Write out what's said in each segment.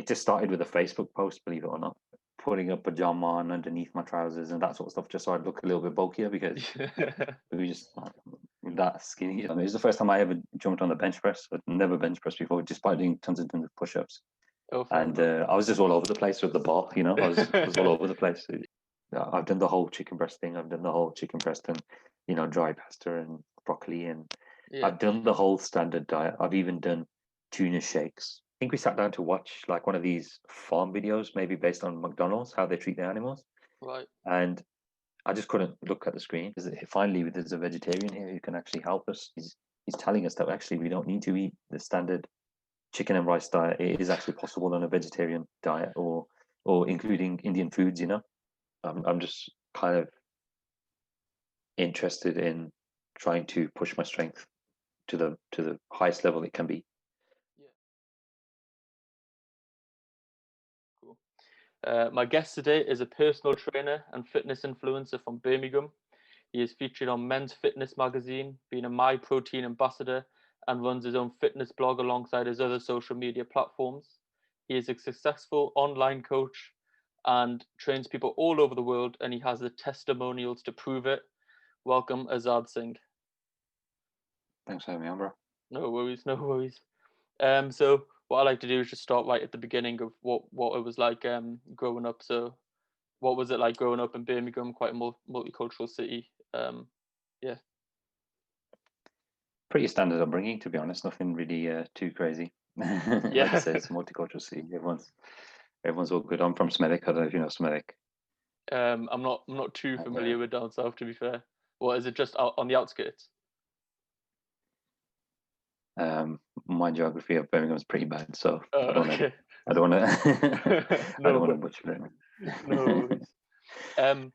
just started with a Facebook post, believe it or not, putting a pajama on underneath my trousers and that sort of stuff, just so I'd look a little bit bulkier because we were just that skinny. I mean, it was the first time I ever jumped on the bench press. I'd never bench pressed before, despite doing tons of push-ups. And I was just all over the place with the bar, I was all over the place. I've done the whole chicken breast thing. I've done the whole chicken breast and, dry pasta and broccoli. And I've done the whole standard diet. I've even done tuna shakes. I think we sat down to watch like one of these farm videos, maybe based on McDonald's, how they treat their animals. Right. And I just couldn't look at the screen. Finally, there's a vegetarian here who can actually help us. He's telling us that actually we don't need to eat the standard chicken and rice diet. It is actually possible on a vegetarian diet or including Indian foods. I'm just kind of interested in trying to push my strength to the highest level it can be. Yeah. Cool. My guest today is a personal trainer and fitness influencer from Birmingham. He is featured on Men's Fitness magazine, being a My Protein ambassador, and runs his own fitness blog alongside his other social media platforms. He is a successful online coach and trains people all over the world, and he has the testimonials to prove it. Welcome, Azad Singh. Thanks for having me on, bro. No worries, no worries. So what I like to do is just start right at the beginning of what it was like growing up. So what was it like growing up in Birmingham, quite a multicultural city? Yeah. Pretty standard upbringing, to be honest. Nothing really too crazy. Like I said, it's a multicultural city. Everyone's all good. I'm from Smethwick. I don't know if you know Smethwick. I'm not too familiar with down south, to be fair. What is it, just out on the outskirts? My geography of Birmingham is pretty bad, so I don't Okay. want to. I don't want to butcher it. No worries.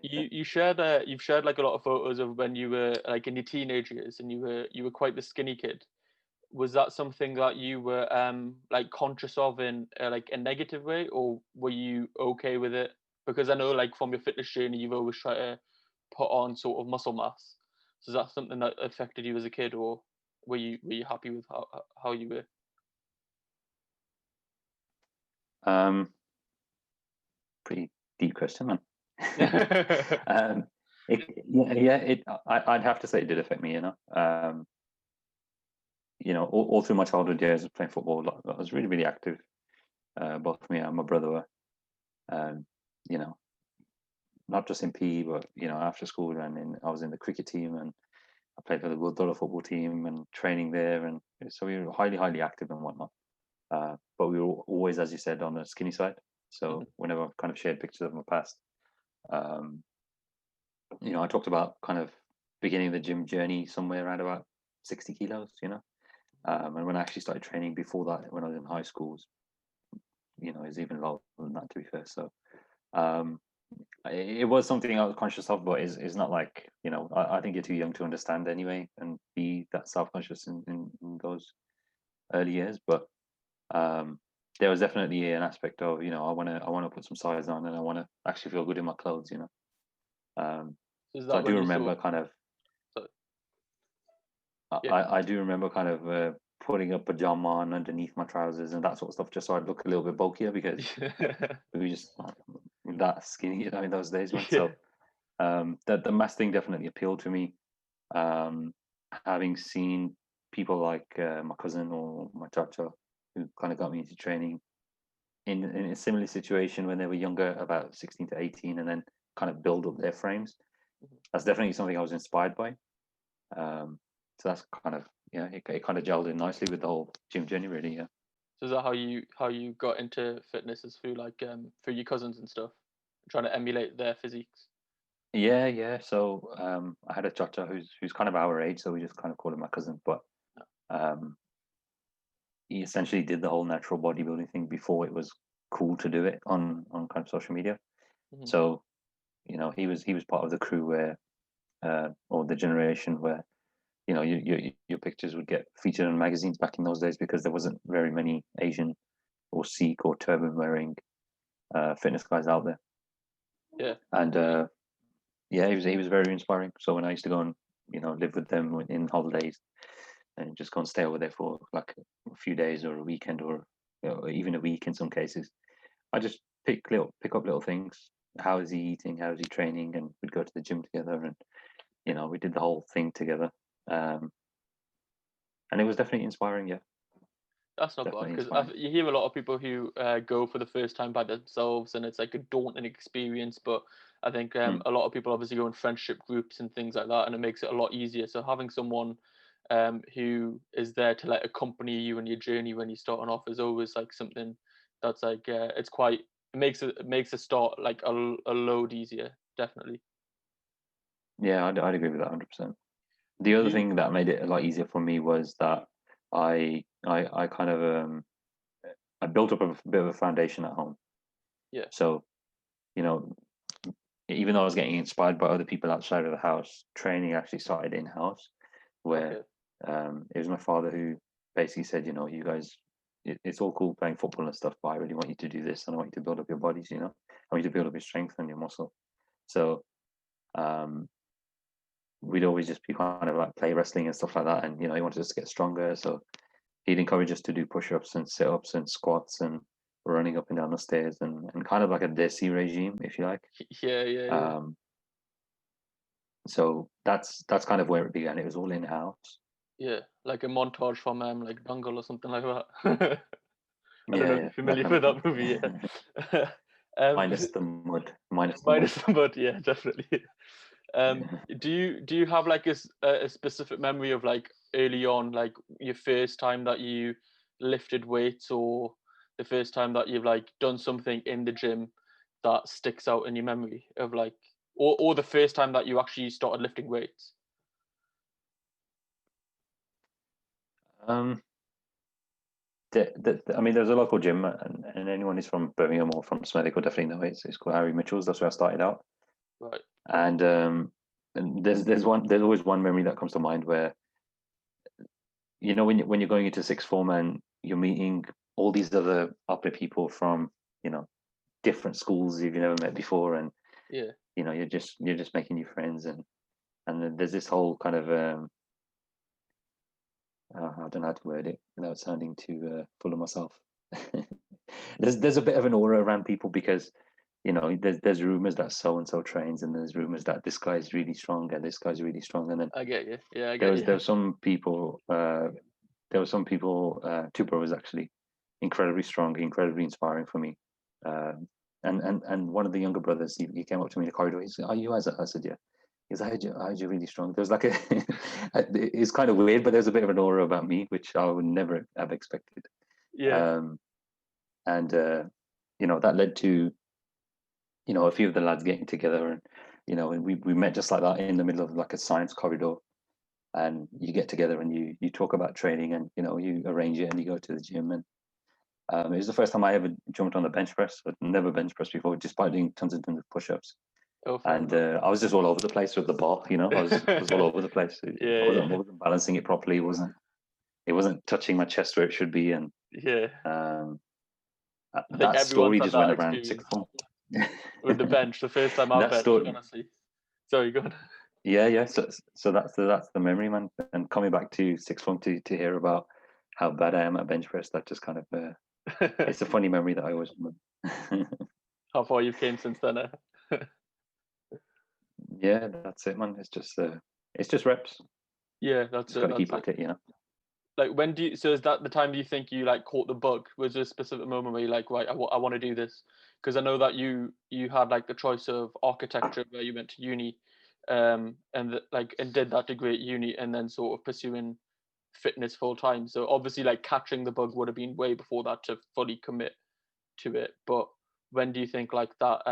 You've shared like a lot of photos of when you were like in your teenage years, and you were quite the skinny kid. Was that something that you were like conscious of in like a negative way, or were you okay with it? Because I know like from your fitness journey, you've always tried to put on sort of muscle mass. So is that something that affected you as a kid, or were you happy with how you were? Pretty deep question, man. I'd have to say it did affect me. All through my childhood years of playing football, I was really, really active. Both me and my brother were. Not just in PE, but after school, and I was in the cricket team, and I played for the Gurdwara football team and training there, and so we were highly, highly active and whatnot. But we were always, as you said, on the skinny side. So whenever I've kind of shared pictures of my past, I talked about kind of beginning the gym journey somewhere around about 60 kilos, and when I actually started training before that, when I was in high schools, it was even lower than that, to be fair. So it was something I was conscious of, but it's not like, I think you're too young to understand anyway and be that self-conscious in those early years. But there was definitely an aspect of, I want to put some size on, and I want to actually feel good in my clothes, so I do remember kind of I do remember kind of putting a pajama on underneath my trousers and that sort of stuff, just so I'd look a little bit bulkier because we were just that skinny, in those days, man. So the mass thing definitely appealed to me. Having seen people like my cousin or my chacha, who kind of got me into training in a similar situation when they were younger, about 16 to 18, and then kind of build up their frames. That's definitely something I was inspired by. So that's kind of, it kind of gelled in nicely with the whole gym journey, really. Yeah. So is that how you got into fitness, is through like through your cousins and stuff, trying to emulate their physiques? Yeah. So I had a chacha who's kind of our age, so we just kind of call him my cousin. But he essentially did the whole natural bodybuilding thing before it was cool to do it on kind of social media. So he was part of the crew where or the generation where your pictures would get featured in magazines back in those days, because there wasn't very many Asian or Sikh or turban wearing fitness guys out there. Yeah. And he was very inspiring. So when I used to go and live with them in holidays and just go and stay over there for like a few days or a weekend or or even a week in some cases. I just pick up little things. How is he eating? How is he training? And we'd go to the gym together, and we did the whole thing together. And it was definitely inspiring. Yeah, That's not bad, definitely because inspiring. you hear a lot of people who go for the first time by themselves, and it's like a daunting experience. But I think Mm. a lot of people obviously go in friendship groups and things like that, and it makes it a lot easier. So having someone who is there to like accompany you in your journey when you're starting off is always like something that's like it makes the start like a load easier, definitely. Yeah, I'd agree with that 100%. The other Do you, thing that made it a lot easier for me was that I kind of I built up a bit of a foundation at home. yeah, So, you know, even though I was getting inspired by other people outside of the house, training actually started in house, where okay, it was my father who basically said, you guys, it's all cool playing football and stuff, but I really want you to do this, and I want you to build up your bodies. I want you to build up your strength and your muscle. So um, we'd always just be kind of like play wrestling and stuff like that, and he wanted us to get stronger, so he'd encourage us to do push-ups and sit-ups and squats and running up and down the stairs, and kind of like a desi regime, if you like. yeah, Um, so that's kind of where it began. It was all in house. yeah, like a montage from like Dangle or something like that. I don't Yeah, know if yeah, you're that familiar kind of with thing. that movie, yeah. Minus the mud, minus the mud. Minus the mud, yeah, definitely. Um, Yeah. do you have like a specific memory of like early on, like your first time that you lifted weights, or the first time that you've like done something in the gym that sticks out in your memory of like, or the first time that you actually started lifting weights? Um, I mean, there's a local gym, and anyone who's from Birmingham or from Smethwick will definitely know it. It's called Harry Mitchell's. That's where I started out. Right. And there's always one memory that comes to mind where when you're going into sixth form and you're meeting all these other upper people from different schools you've never met before, and Yeah. you're just making new friends, and then there's this whole kind of I don't know how to word it without sounding too full of myself. There's a bit of an aura around people because there's rumors that so and so trains, and there's rumors that this guy's really strong and this guy's really strong, and then I get you. Yeah, I there get was you. there were some people two brothers actually, incredibly strong, incredibly inspiring for me. And one of the younger brothers, he came up to me in the corridor. He said, "Are you Azad?" I said, "Yeah." He's, I heard you're really strong. There's like it's kind of weird, but there's a bit of an aura about me, which I would never have expected. Yeah. Um, and that led to a few of the lads getting together, and we met just like that in the middle of like a science corridor, and you get together and you talk about training, and you arrange it and you go to the gym. And it was the first time I ever jumped on the bench press. I'd never bench pressed before, despite doing tons and tons of push-ups. Oh, fair And enough. I was just all over the place with the bar. I was all over the place. I Yeah, wasn't, I yeah, wasn't balancing it properly. It wasn't touching my chest where it should be. And yeah. um, I think that everyone's story had just that went around sixth experience form. with the bench. The first time I've That benched, story, honestly. Sorry, go on. yeah, yeah. So that's the memory, man. And coming back to sixth form to hear about how bad I am at bench press, that just kind of it's a funny memory that I always remember. How far you've came since then? Yeah, that's it, man. It's just reps. Yeah, that's Just it. got to That's keep it. at it. Like, when do you? So is that the time do you think you like caught the bug? Was there a specific moment where you're like, right, I want to do this? Because I know that you had like the choice of architecture where you went to uni, and did that degree at uni, and then sort of pursuing fitness full time. So obviously, like catching the bug would have been way before that to fully commit to it. But when do you think like that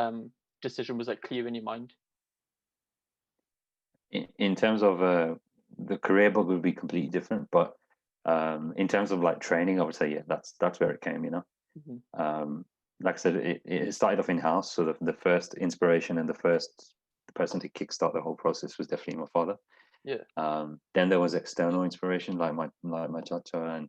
decision was like clear in your mind? In terms of the career bug would be completely different, but in terms of like training, I would say yeah, that's where it came. Hmm. Um, like I said, it started off in house, so the first inspiration and the first person to kickstart the whole process was definitely my father. Yeah. Then there was external inspiration, like my chacha and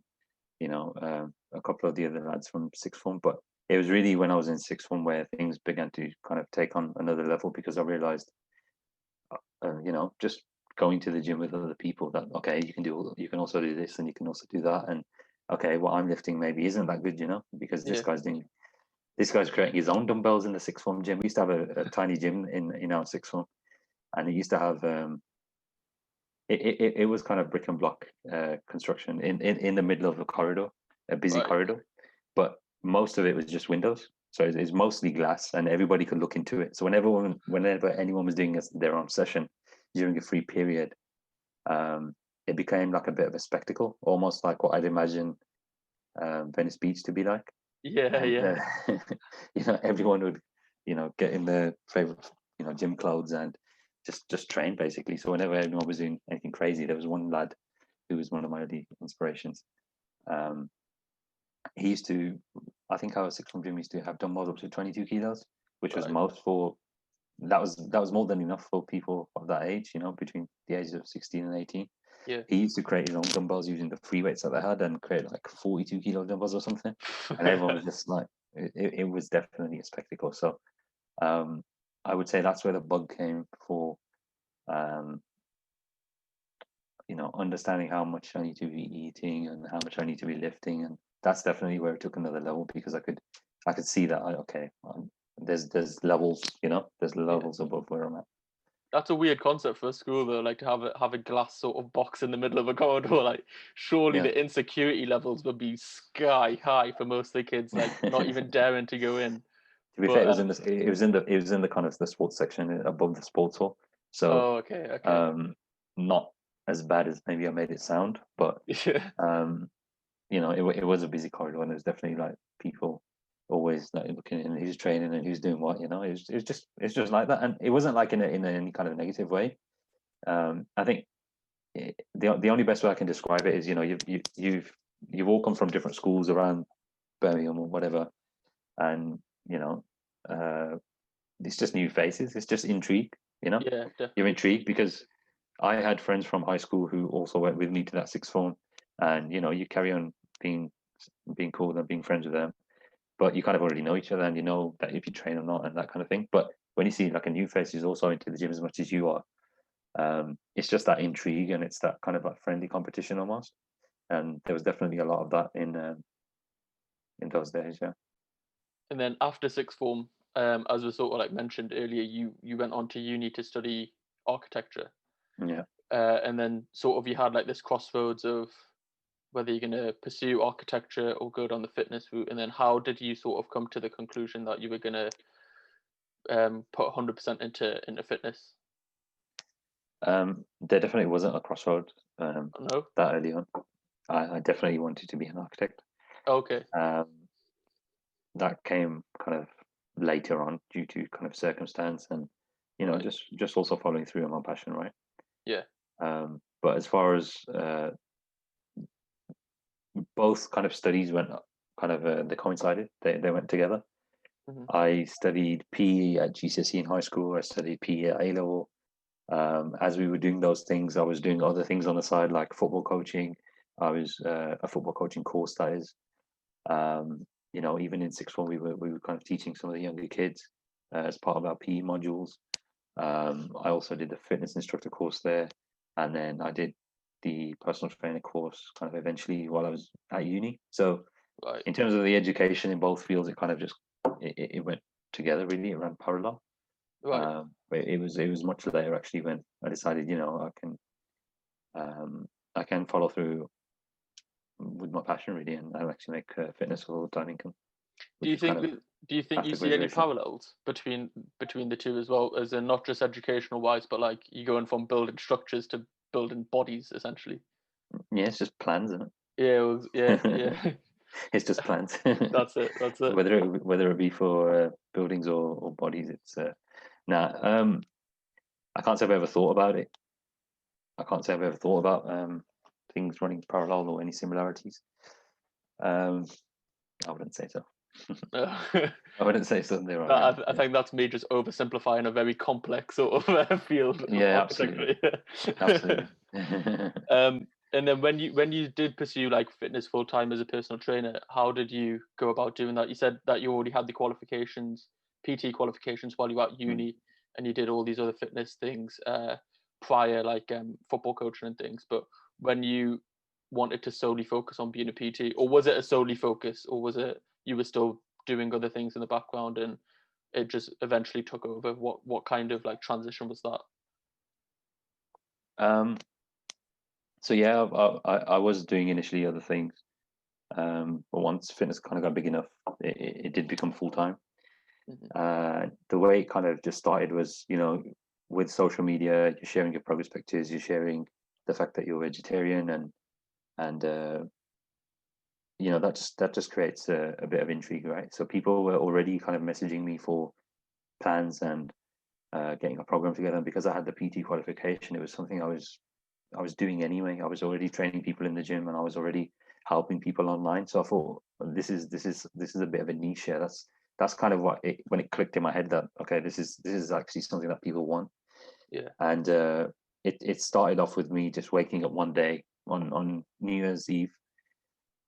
a couple of the other lads from sixth form. But it was really when I was in sixth form where things began to kind of take on another level, because I realized, just going to the gym with other people that okay, you can also do this and you can also do that, and okay, what I'm lifting maybe isn't that good, because Yeah. this guy's creating his own dumbbells in the sixth form gym. We used to have a tiny gym in our sixth form, and it used to have it was kind of brick and block construction in the middle of a corridor, a busy Right. corridor, but most of it was just windows. So it's mostly glass, and everybody could look into it. So whenever anyone was doing their own session during a free period, it became like a bit of a spectacle, almost like what I'd imagine Venice Beach to be like. Yeah, And yeah. everyone would get in their favorite gym clothes and just train basically. So whenever anyone was doing anything crazy, there was one lad who was one of my early inspirations. He used to, I think our sixth form gym used to have dumbbells up to 22 kilos, which was Right. most for that was more than enough for people of that age, between the ages of 16 and 18. Yeah. He used to create his own dumbbells using the free weights that they had and create like 42 kilo dumbbells or something. And everyone was just like, it was definitely a spectacle. So I would say that's where the bug came for, understanding how much I need to be eating and how much I need to be lifting. And that's definitely where it took another level, because I could see that, there's levels, there's Yeah. levels above where I'm at. That's a weird concept for a school though, like to have a glass sort of box in the middle of a corridor. Like, surely Yeah. the insecurity levels would be sky high for most of the kids, like not even daring to go in. To be fair, But it was in the kind of the sports section above the sports hall. So oh, okay. not as bad as maybe I made it sound, but Yeah, it was a busy corridor, and there was definitely like people always like looking in who's training and who's doing what. It's just like that, and it wasn't like in any kind of negative way. I think the only best way I can describe it is you've all come from different schools around Birmingham or whatever, and uh, it's just new faces. It's just intrigue. yeah, You're definitely. intrigued because I had friends from high school who also went with me to that sixth form, and you carry on being cool and being friends with them, but you kind of already know each other, and you know that if you train or not and that kind of thing. But when you see like a new face who's also into the gym as much as you are, it's just that intrigue, and it's that kind of like friendly competition almost. And there was definitely a lot of that in those days. Yeah. And then after sixth form, as was sort of like mentioned earlier, you went on to uni to study architecture. Yeah. And then sort of you had like this crossroads of whether you're going to pursue architecture or go down the fitness route. And then how did you sort of come to the conclusion that you were going to put 100% into fitness? There definitely wasn't a crossroad No. that early on. I definitely wanted to be an architect. Okay. Um, that came kind of later on due to kind of circumstance and Right. just also following through on my passion, right? Yeah. But as far as both kind of studies went kind of they coincided, they went together. Hmm. I studied PE at GCSE in high school. I studied PE at A level. As we were doing those things, I was doing other things on the side, like football coaching. I was a football coaching course, that is. Even in sixth form, we were kind of teaching some of the younger kids as part of our PE modules. I also did the fitness instructor course there, and then I did the personal trainer course kind of eventually while I was at uni. So Right. in terms of the education in both fields, it kind of just it went together really. It ran parallel. Right. But it was much later actually when I decided, I can follow through with my passion really, and I'll actually make fitness a full-time income, Do which you was kind think of that, do you think you after see any graduation. parallels between the two as well, as in not just educational wise, but like you going from building structures to building bodies essentially? Yeah, it's just plans, isn't Yeah, it was, yeah, it? yeah. It's just plans. That's it. That's it. Whether it be for buildings or bodies, it's nah. I can't say I've ever thought about it. I can't say I've ever thought about things running parallel or any similarities. Um, I wouldn't say so. I, I wouldn't say so. There are any. I Yeah, think that's me just oversimplifying a very complex sort of field of yeah, absolutely, architecture. absolutely. And then when you did pursue like fitness full time as a personal trainer, how did you go about doing that? You said that you already had the qualifications, PT qualifications, while you were at Mm. uni, and you did all these other fitness things prior, like football coaching and things. But when you wanted to solely focus on being a PT, or was it a solely focus, or was it you were still doing other things in the background and it just eventually took over? What kind of like transition was that? So yeah, I was doing initially other things, but once fitness kind of got big enough, it did become full time. The way it kind of just started was, with social media, you're sharing your progress pictures, you're sharing the fact that you're vegetarian, and that just creates a bit of intrigue, right? So people were already kind of messaging me for plans and getting a program together. And because I had the PT qualification, it was something I was doing anyway. I was already training people in the gym, and I was already helping people online. So I thought, this is a bit of a niche here. That's kind of when it clicked in my head that, okay, this is actually something that people want. Yeah. And it started off with me just waking up one day on New Year's Eve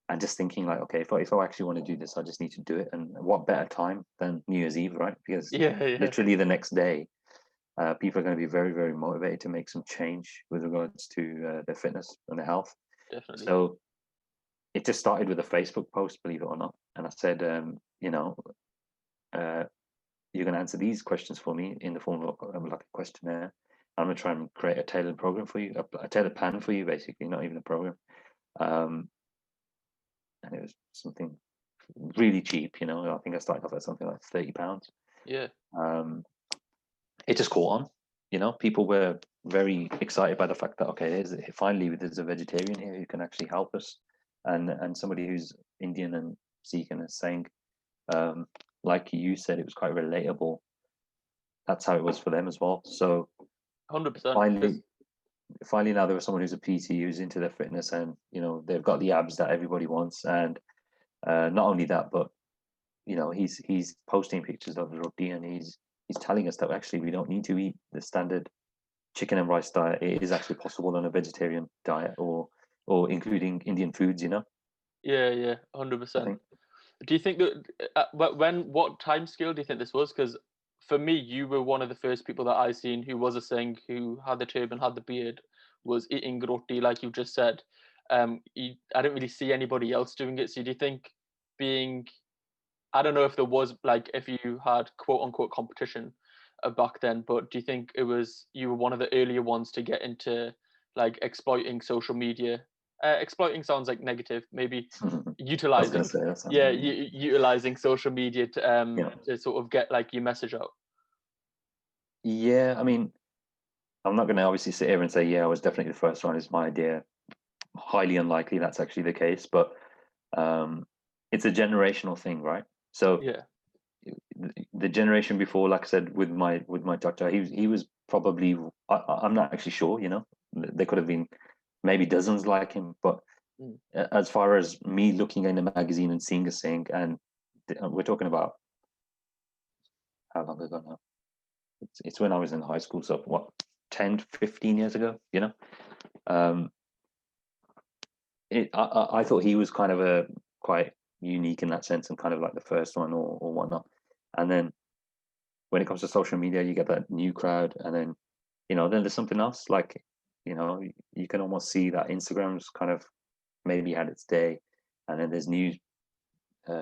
and just thinking like, okay, if I actually want to do this, I just need to do it. And what better time than New Year's Eve, right? Because literally the next day, people are going to be very, very motivated to make some change with regards to their fitness and their health. Definitely. So it just started with a Facebook post, believe it or not. And I said, you're going to answer these questions for me in the form of like a questionnaire. I'm going to try and create a tailored program for you, a tailored plan for you, basically, not even a program. And it was something really cheap, I think I started off at something like £30. Yeah. It just caught on. People were very excited by the fact that, okay, finally there's a vegetarian here who can actually help us, and somebody who's Indian and Sikh and is saying, like you said, it was quite relatable. That's how it was for them as well. So 100%. Finally now there was someone who's a PT who's into their fitness, and they've got the abs that everybody wants. And not only that, but he's posting pictures of Roti, and he's telling us that actually we don't need to eat the standard chicken and rice diet. It is actually possible on a vegetarian diet, or including Indian foods. Yeah, 100%. Do you think that what time scale do you think this was? Because for me, you were one of the first people that I seen who was a Singh, who had the turban, had the beard, was eating roti, like you just said. I didn't really see anybody else doing it. So do you think I don't know if there was, like, if you had quote unquote competition back then, but do you think you were one of the earlier ones to get into like exploiting social media? Exploiting sounds like negative, maybe utilizing. Utilizing social media to sort of get like your message out. Yeah, I mean, I'm not going to obviously sit here and say, yeah, I was definitely the first one. It's my idea. Highly unlikely that's actually the case, but it's a generational thing, right? So the generation before, like I said, with my chacha, he was probably, I'm not actually sure, there could have been maybe dozens like him, but as far as me looking in a magazine and seeing a Singh, and we're talking about how long ago now? It's when I was in high school, so what, 10, 15 years ago, I thought he was kind of a quite unique in that sense, and kind of like the first one or whatnot. And then when it comes to social media, you get that new crowd, and then then there's something else, like you can almost see that Instagram's kind of maybe had its day, and then there's new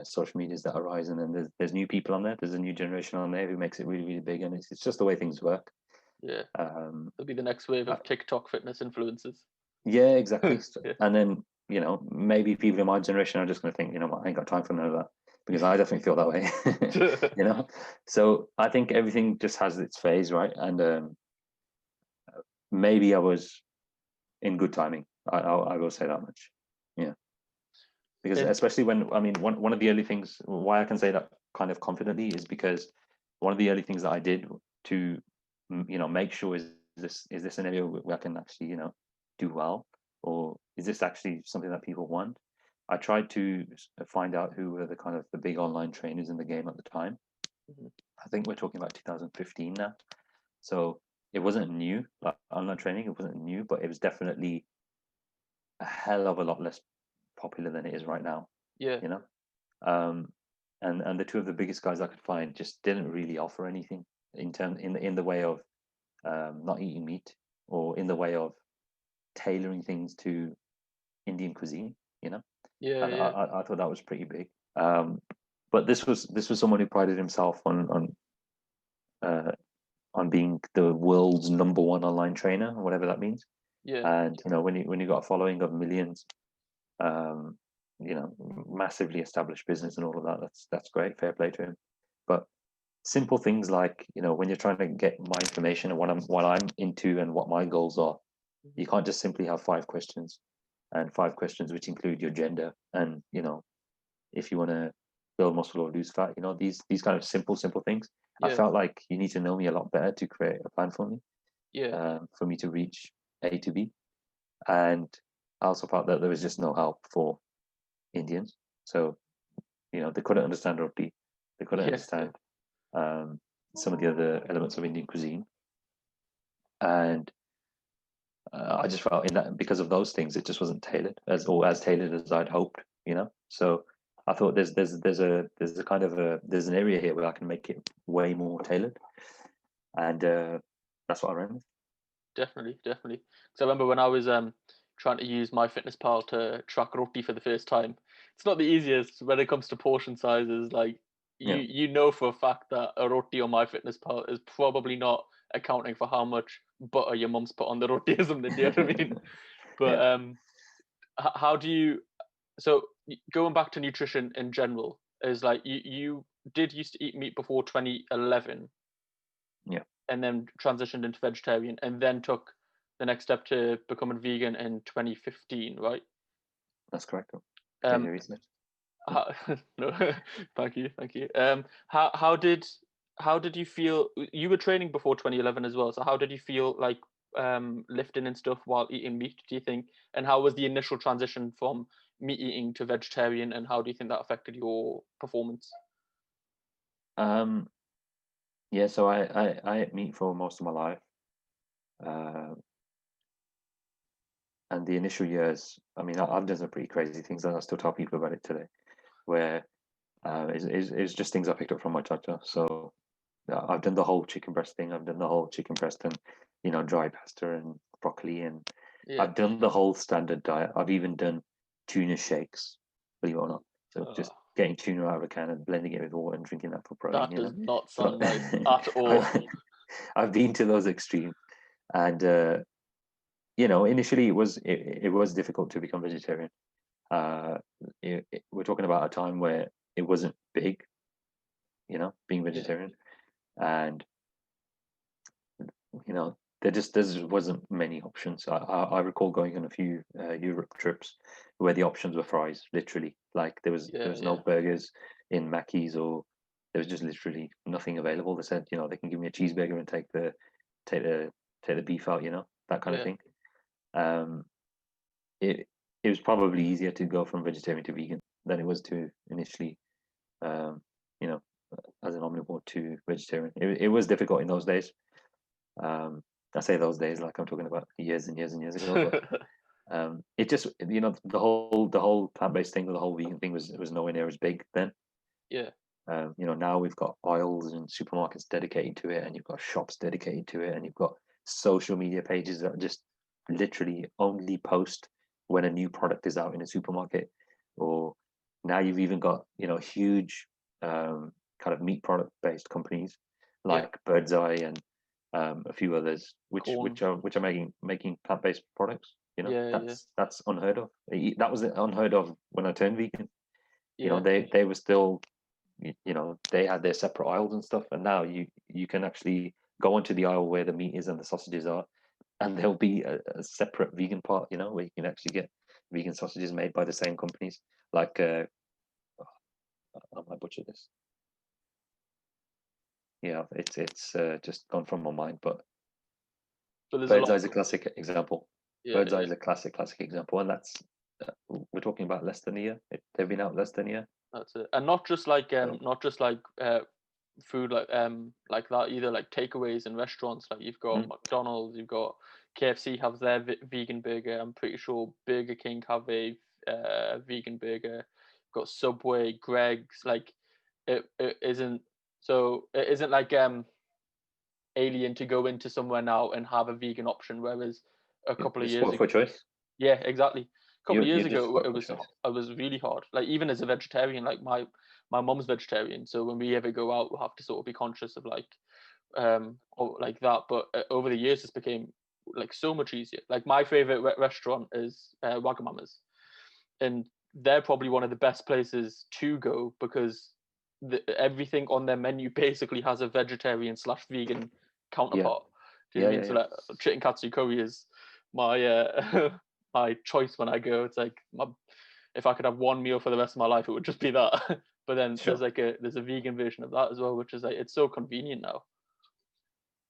social medias that arise, and then there's new people on there. There's a new generation on there who makes it really, really big, and it's just the way things work. Yeah. It'll be the next wave of TikTok fitness influencers. Yeah, exactly. And then maybe people in my generation are just going to think, I ain't got time for none of that, because I definitely feel that way. So I think everything just has its phase, right? And maybe I was in good timing. I will say that much. Yeah. Because especially when, I mean, one of the early things, why I can say that kind of confidently, is because one of the early things that I did to, make sure is this an area where I can actually, do well, or is this actually something that people want? I tried to find out who were the kind of the big online trainers in the game at the time. I think we're talking about 2015 now. So it wasn't new, like online training, it wasn't new, but it was definitely a hell of a lot less popular than it is right now. Yeah. And the two of the biggest guys I could find just didn't really offer anything in the way of not eating meat, or in the way of tailoring things to Indian cuisine, and Yeah. I thought that was pretty big. But this was someone who prided himself on being the world's number one online trainer, whatever that means. Yeah. And when you got a following of millions, um, massively established business and all of that, that's great. Fair play to him. But simple things like when you're trying to get my information and what I'm into and what my goals are, you can't just simply have 5 questions, and 5 questions which include your gender and if you want to build muscle or lose fat. These kind of simple things. I Yeah. felt like you need to know me a lot better to create a plan for me, Yeah. for me to reach A to B. And I also felt that there was just no help for Indians. So they couldn't understand roti, they couldn't Yeah. understand some of the other elements of Indian cuisine, and I just felt in that because of those things, it just wasn't tailored as tailored as I'd hoped. So I thought there's a kind of there's an area here where I can make it way more tailored, and that's what I ran with. Definitely. Because I remember when I was trying to use MyFitnessPal to track roti for the first time. It's not the easiest when it comes to portion sizes. Like Yeah. you know for a fact that a roti on MyFitnessPal is probably not accounting for how much butter your mum's put on the roti or something. Do you know what I mean? But Yeah. how do you? So going back to nutrition in general, is like you did used to eat meat before 2011. Yeah. And then transitioned into vegetarian, and then took the next step to becoming vegan in 2015, right? That's correct. Um, Research. no, thank you. How did you feel? You were training before 2011 as well, so how did you feel like lifting and stuff while eating meat? Do you think? And how was the initial transition from meat eating to vegetarian? And how do you think that affected your performance? Yeah, so I ate meat for most of my life, and the initial years. I mean, I've done some pretty crazy things, and I still tell people about it today, where it's just things I picked up from my chacha. So I've done the whole chicken breast thing. I've done the whole chicken breast and dry pasta and broccoli, and Yeah. I've done the whole standard diet. I've even done tuna shakes, believe it or not. So just getting tuna out of a can and blending it with water and drinking that for protein. That does not sound nice at all. I've been to those extremes, and initially it was difficult to become vegetarian. We're talking about a time where it wasn't big, being vegetarian, and there just wasn't many options. I recall going on a few Europe trips where the options were fries, literally. Like there was no burgers in Mackey's, or there was just literally nothing available. They said, they can give me a cheeseburger and take the beef out, that kind of thing. It was probably easier to go from vegetarian to vegan than it was to initially, as an omnivore to vegetarian. It was difficult in those days. I say those days like I'm talking about years and years and years ago, but it just the whole plant-based thing, the whole vegan thing was nowhere near as big then. Now we've got aisles and supermarkets dedicated to it, and you've got shops dedicated to it, and you've got social media pages that just literally only post when a new product is out in a supermarket. Or now you've even got huge kind of meat product based companies like Bird's Eye and a few others which are making plant-based products. That's unheard of. That was unheard of when I turned vegan. They were still, they had their separate aisles and stuff, and now you can actually go onto the aisle where the meat is and the sausages are, and there'll be a separate vegan part, where you can actually get vegan sausages made by the same companies. Like I might butcher this. Yeah, it's just gone from my mind, but Bird's Eye is a classic example. Bird's Eye is a classic example, and that's we're talking about less than a year. They've been out less than a year. That's it, and not just like food like that either, like takeaways in restaurants. Like you've got McDonald's, you've got KFC have their vegan burger. I'm pretty sure Burger King have a vegan burger. You've got Subway, Greg's. Like it isn't like alien to go into somewhere now and have a vegan option, whereas a couple of years ago, for choice. Yeah, exactly. couple of years You're just ago, it was really hard. Like even as a vegetarian, like my mom's vegetarian, so when we ever go out, we have to sort of be conscious of like or like that. But over the years, it's became like so much easier. Like my favorite restaurant is Wagamama's, and they're probably one of the best places to go because everything on their menu basically has a vegetarian / vegan counterpart. Do you know what I mean? So like chicken katsu curry is my my choice when I go. It's like if I could have one meal for the rest of my life, it would just be that. But then Sure. there's a vegan version of that as well, which is like it's so convenient now.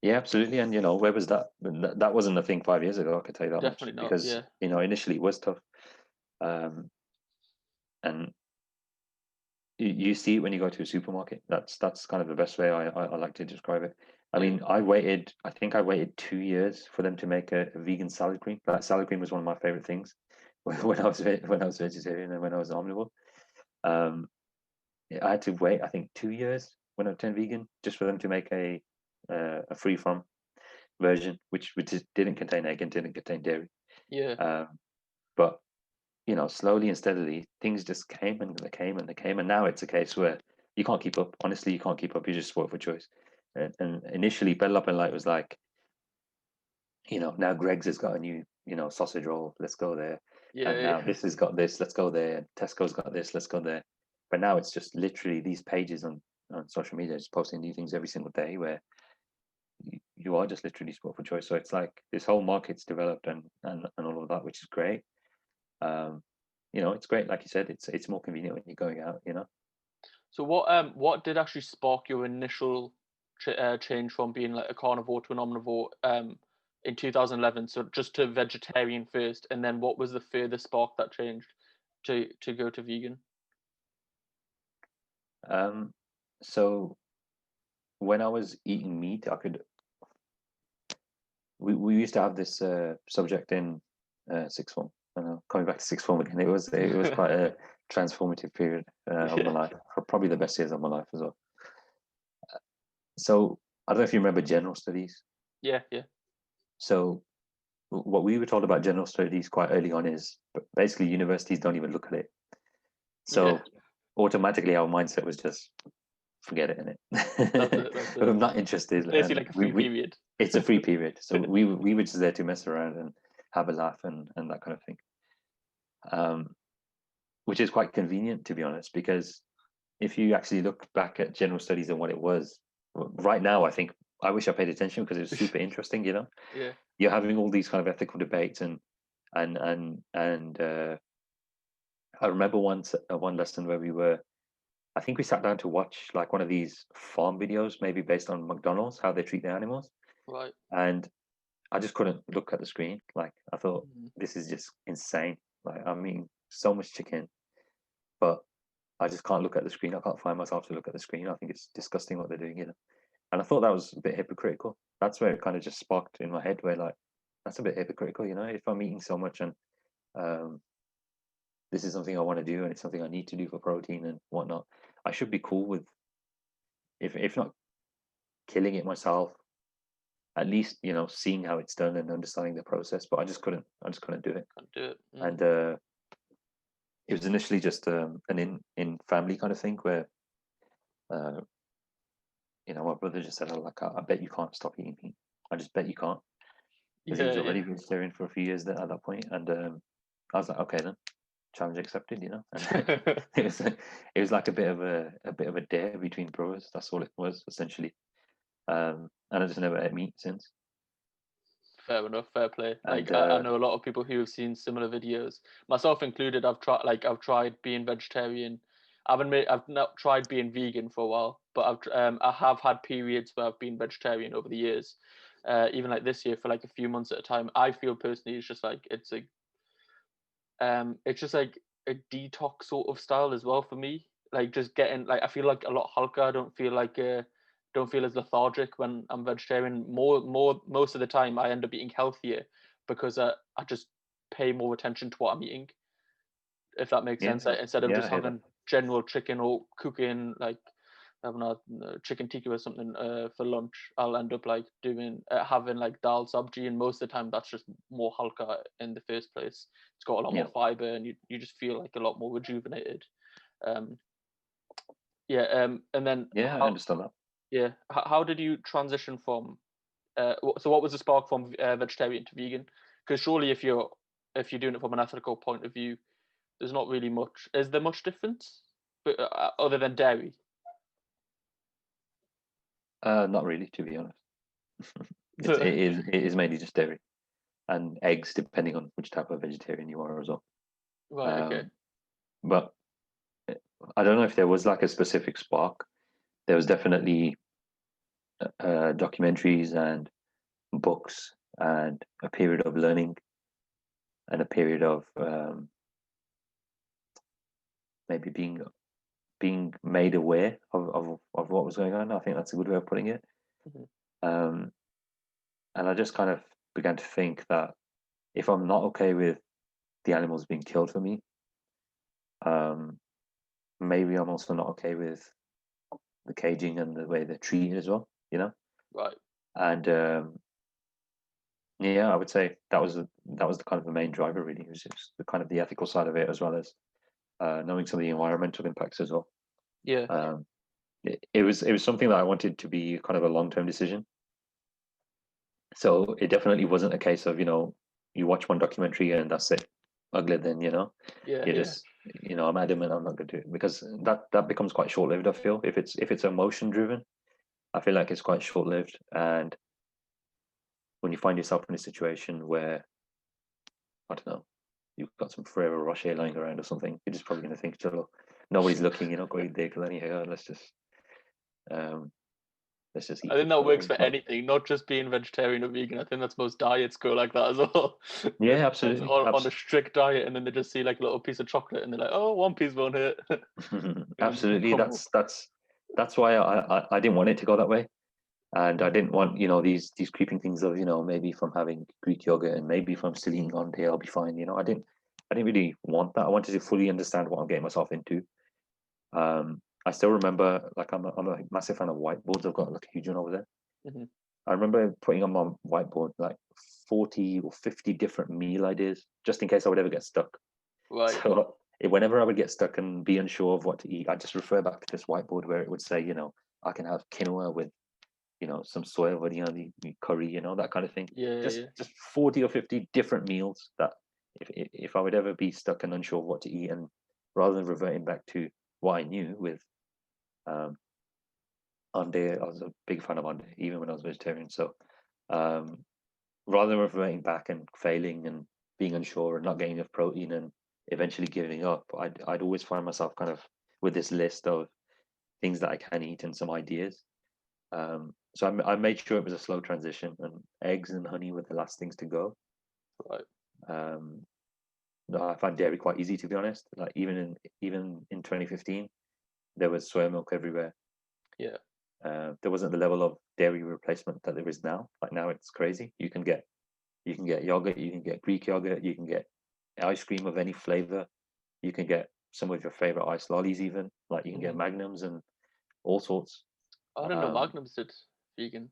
Yeah, absolutely. And where was that? That wasn't a thing 5 years ago. I can tell you that Definitely much not. because Yeah. initially it was tough, and you see it when you go to a supermarket. That's kind of the best way I like to describe it. I mean, I think I waited 2 years for them to make a vegan salad cream. That salad cream was one of my favorite things when I was vegetarian and when I was omnivore. Um, I had to wait, I think, 2 years when I turned vegan just for them to make a free from version, which didn't contain egg and didn't contain dairy. Yeah. But slowly and steadily, things just came and they came and they came, and now it's a case where you can't keep up. Honestly, you can't keep up. You just spoil for choice. And initially, Bell Up and Light was like, now Greg's has got a new, sausage roll. Let's go there. And now this has got this. Let's go there. And Tesco's got this. Let's go there. But now it's just literally these pages on social media just posting new things every single day where you are just literally sport for choice. So it's like this whole market's developed and all of that, which is great. It's great. Like you said, it's more convenient when you're going out. So what did actually spark your initial change from being like a carnivore to an omnivore in 2011? So just to vegetarian first, and then what was the further spark that changed to go to vegan? So when I was eating meat, we used to have this subject in sixth form. Coming back to sixth form again, it was quite a transformative period of my life, probably the best years of my life as well. So I don't know if you remember general studies. Yeah. So what we were told about general studies quite early on is basically universities don't even look at it. So automatically our mindset was just forget it, innit? That's it. I'm not interested. Basically like a free period. It's a free period. So we were just there to mess around and have a laugh and that kind of thing. Which is quite convenient, to be honest, because if you actually look back at general studies and what it was, right now, I wish I paid attention because it was super interesting, Yeah. You're having all these kind of ethical debates and I remember one lesson where I think we sat down to watch like one of these farm videos, maybe based on McDonald's, how they treat their animals. Right. And I just couldn't look at the screen. Like I thought, this is just insane. Like I'm eating so much chicken, but I just can't look at the screen. I can't find myself to look at the screen. I think it's disgusting what they're doing, And I thought that was a bit hypocritical. That's where it kind of just sparked in my head where like, that's a bit hypocritical, if I'm eating so much and this is something I want to do and it's something I need to do for protein and whatnot, I should be cool with, if not killing it myself, at least seeing how it's done and understanding the process. But I just couldn't do it. Can't do it. And it was initially just an in family kind of thing where my brother just said, like, I bet you can't stop eating meat. I just bet you can't, because he was already vegetarian for a few years at that point. And I was like, okay then, challenge accepted. And it was like a bit of a dare between brothers. That's all it was essentially. And I just never ate meat since. Fair enough, fair play. Like I know a lot of people who have seen similar videos, myself included. I've tried being vegetarian. I've not tried being vegan for a while, but I have had periods where I've been vegetarian over the years. Even like this year for like a few months at a time. I feel personally it's just like it's just like a detox sort of style as well for me. Like just getting like I feel like a lot hulker. I don't feel as lethargic when I'm vegetarian. Most of the time, I end up eating healthier because I just pay more attention to what I'm eating. If that makes sense, instead of just having general chicken or cooking, like having a chicken tikka or something for lunch, I'll end up like doing having like dal sabji, and most of the time that's just more halka in the first place. It's got a lot more fiber, and you just feel like a lot more rejuvenated. And then I understand that. Yeah, how did you transition from? So what was the spark from vegetarian to vegan? Because surely if you're doing it from an ethical point of view, there's not really much. Is there much difference, other than dairy? Not really, to be honest. It is mainly just dairy and eggs, depending on which type of vegetarian you are as well. Right. Okay. But I don't know if there was like a specific spark. There was definitely documentaries and books and a period of learning and a period of maybe being made aware of what was going on. I think that's a good way of putting it. Mm-hmm. And I just kind of began to think that if I'm not okay with the animals being killed for me, maybe I'm also not okay with the caging and the way they're treated as well, you know? Right. And I would say that was the kind of the main driver, really. It was just the kind of the ethical side of it, as well as knowing some of the environmental impacts as well. Yeah. It was something that I wanted to be kind of a long-term decision. So it definitely wasn't a case of, you watch one documentary and that's it. Ugly, then, Yeah. just, I'm adamant I'm not going to do it, because that becomes quite short-lived. I feel if it's emotion driven, I feel like it's quite short-lived. And when you find yourself in a situation where, I don't know, you've got some Ferrero Rocher lying around or something, you're just probably going to think, nobody's looking, go eat there, because anyhow, let's just eat. I think that works for anything, not just being vegetarian or vegan. I think that's most diets go like that as well. Yeah, absolutely. On a strict diet, and then they just see like a little piece of chocolate, and they're like, "Oh, one piece won't hurt." Absolutely. That's why I didn't want it to go that way, and I didn't want these creeping things of maybe if I'm having Greek yogurt and maybe if I'm still eating on day I'll be fine. I didn't really want that. I wanted to fully understand what I'm getting myself into. I still remember, like, I'm a massive fan of whiteboards. I've got like a huge one over there. Mm-hmm. I remember putting on my whiteboard like 40 or 50 different meal ideas, just in case I would ever get stuck. Right. So whenever I would get stuck and be unsure of what to eat, I just refer back to this whiteboard where it would say, I can have quinoa with, some soya, the curry, that kind of thing. Just 40 or 50 different meals that if I would ever be stuck and unsure of what to eat, and rather than reverting back to what I knew with Ande, I was a big fan of Ande, even when I was vegetarian. So rather than reverting back and failing and being unsure and not getting enough protein and eventually giving up, I'd always find myself kind of with this list of things that I can eat and some ideas. So I made sure it was a slow transition, and eggs and honey were the last things to go. Right. I found dairy quite easy, to be honest. Like even in 2015, there was soy milk everywhere. Yeah. There wasn't the level of dairy replacement that there is now. Like now, it's crazy. You can get yogurt, you can get Greek yogurt, you can get ice cream of any flavor, you can get some of your favorite ice lollies, even like you can get Magnums and all sorts. I didn't know Magnums did vegan.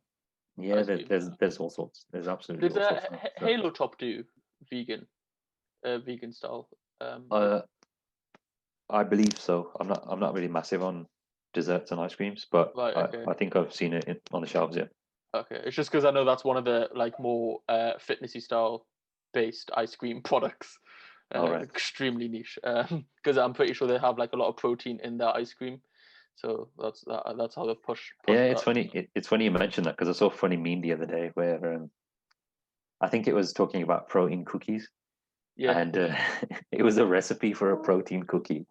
Yeah, there's all sorts. There's absolutely Did all sorts. Halo Top do vegan style? I believe so. I'm not really massive on desserts and ice creams, but right, okay. I think I've seen it on the shelves. Yeah. Okay, it's just because I know that's one of the like more fitnessy style based ice cream products. Right. Extremely niche. Because I'm pretty sure they have like a lot of protein in their ice cream, so that's how they push. Yeah, it's funny. It's funny you mentioned that, because I saw a funny meme the other day where I think it was talking about protein cookies. Yeah. And it was a recipe for a protein cookie,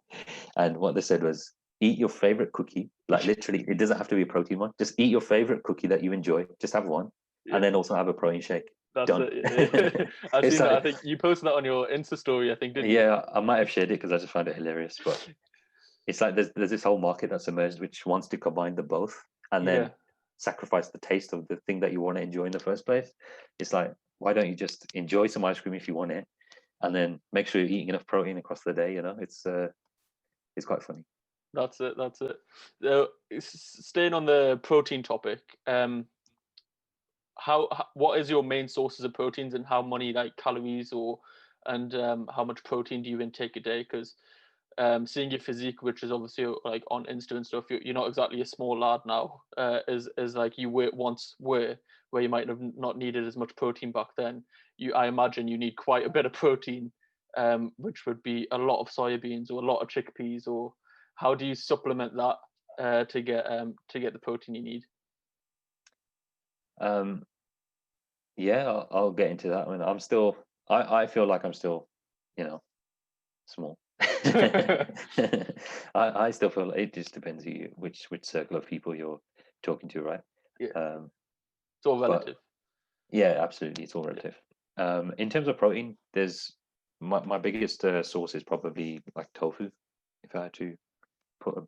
and what they said was, eat your favorite cookie. Like literally, it doesn't have to be a protein one. Just eat your favorite cookie that you enjoy. Just have one, and then also have a protein shake. That's Done. it. Yeah. I've seen that. I think you posted that on your Insta story, I think, didn't you? Yeah, I might have shared it because I just found it hilarious. But it's like there's this whole market that's emerged which wants to combine the both, and then sacrifice the taste of the thing that you want to enjoy in the first place. It's like, why don't you just enjoy some ice cream if you want it, and then make sure you're eating enough protein across the day? It's quite funny. That's it. That's it. So, staying on the protein topic, what is your main sources of proteins, and how many like calories and how much protein do you intake a day? Because seeing your physique, which is obviously like on Insta and stuff, you're not exactly a small lad now, as like you once were, where you might have not needed as much protein back then. I imagine you need quite a bit of protein, which would be a lot of soybeans or a lot of chickpeas. Or how do you supplement that to get the protein you need? Yeah, I'll get into that. I mean, I feel like I'm still, small. I still feel it just depends which circle of people you're talking to, right? Yeah, it's all relative. Yeah, absolutely, it's all relative. In terms of protein, there's my biggest source is probably like tofu. If I had to put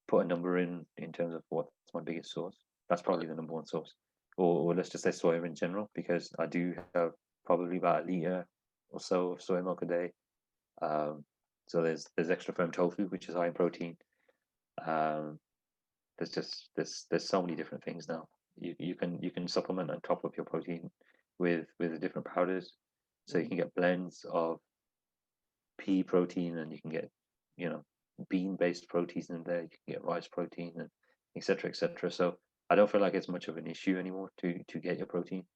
put a number in terms of what's my biggest source, that's probably the number one source. Or let's just say soya in general, because I do have probably about a liter or so of soy milk a day. So there's extra firm tofu, which is high in protein. There's so many different things now. You can supplement on top of your protein with different powders. So you can get blends of pea protein, and you can get bean based proteins in there. You can get rice protein, and etc. etc. So I don't feel like it's much of an issue anymore to get your protein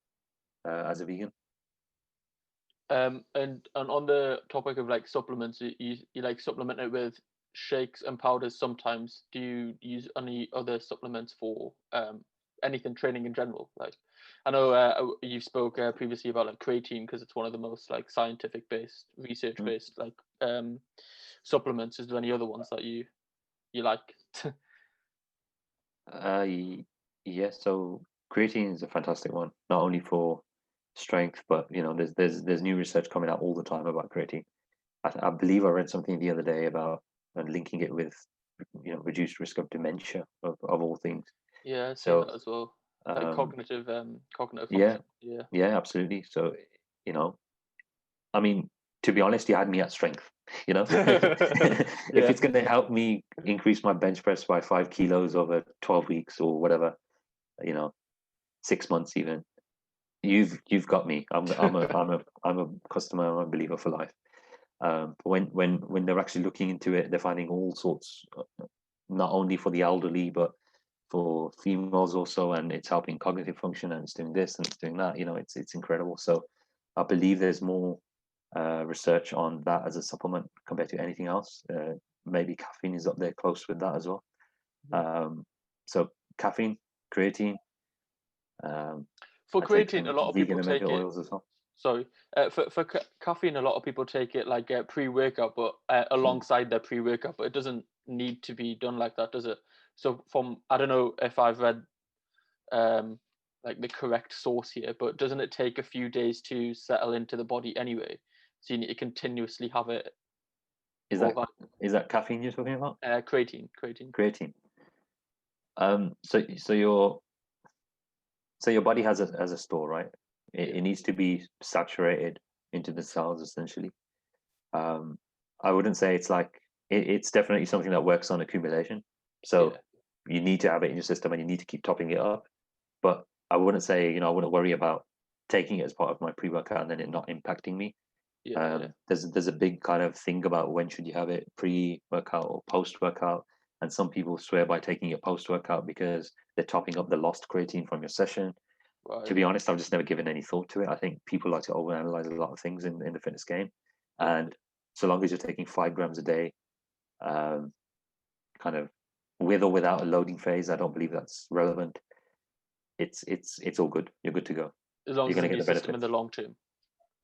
as a vegan. And on the topic of like supplements, you like supplement it with shakes and powders sometimes. Do you use any other supplements for anything training in general? Like, I know you spoke previously about like creatine, because it's one of the most like scientific based, research based like supplements. Is there any other ones that you like? Yeah, so creatine is a fantastic one, not only for strength, but there's new research coming out all the time about creatine. I believe I read something the other day about linking it with reduced risk of dementia of all things. Yeah, I've seen So that as well. Like cognitive yeah, function. Yeah. yeah, absolutely. So I mean, to be honest, you had me at strength. If Yeah. it's going to help me increase my bench press by 5 kilos over 12 weeks or whatever, 6 months even, you've got me. I'm a customer. I'm a believer for life. When they're actually looking into it, they're finding all sorts, not only for the elderly but for females also, and it's helping cognitive function, and it's doing this and it's doing that. It's incredible. So I believe there's more research on that as a supplement compared to anything else. Maybe caffeine is up there close with that as well. So caffeine, creatine. For I take creatine, a some lot of vegan people omega take it. oils as well. Sorry, for caffeine, a lot of people take it like pre-workout, but alongside their pre-workout. But it doesn't need to be done like that, does it? So I don't know if I've read like the correct source here, but doesn't it take a few days to settle into the body anyway? So you need to continuously have it. Is that caffeine you're talking about? Creatine. Creatine. So your body has a store, right? It needs to be saturated into the cells essentially. I wouldn't say it's like it's definitely something that works on accumulation. So you need to have it in your system, and you need to keep topping it up. But I wouldn't say, I wouldn't worry about taking it as part of my pre-workout and then it not impacting me. There's a big kind of thing about when should you have it, pre-workout or post-workout, and some people swear by taking it post-workout because they're topping up the lost creatine from your session. Right. To be honest, I've just never given any thought to it. I think people like to overanalyze a lot of things in the fitness game, and so long as you're taking 5 grams a day, kind of with or without a loading phase, I don't believe that's relevant. It's all good. You're good to go. As long you're as going it's to in get your the system in the long term.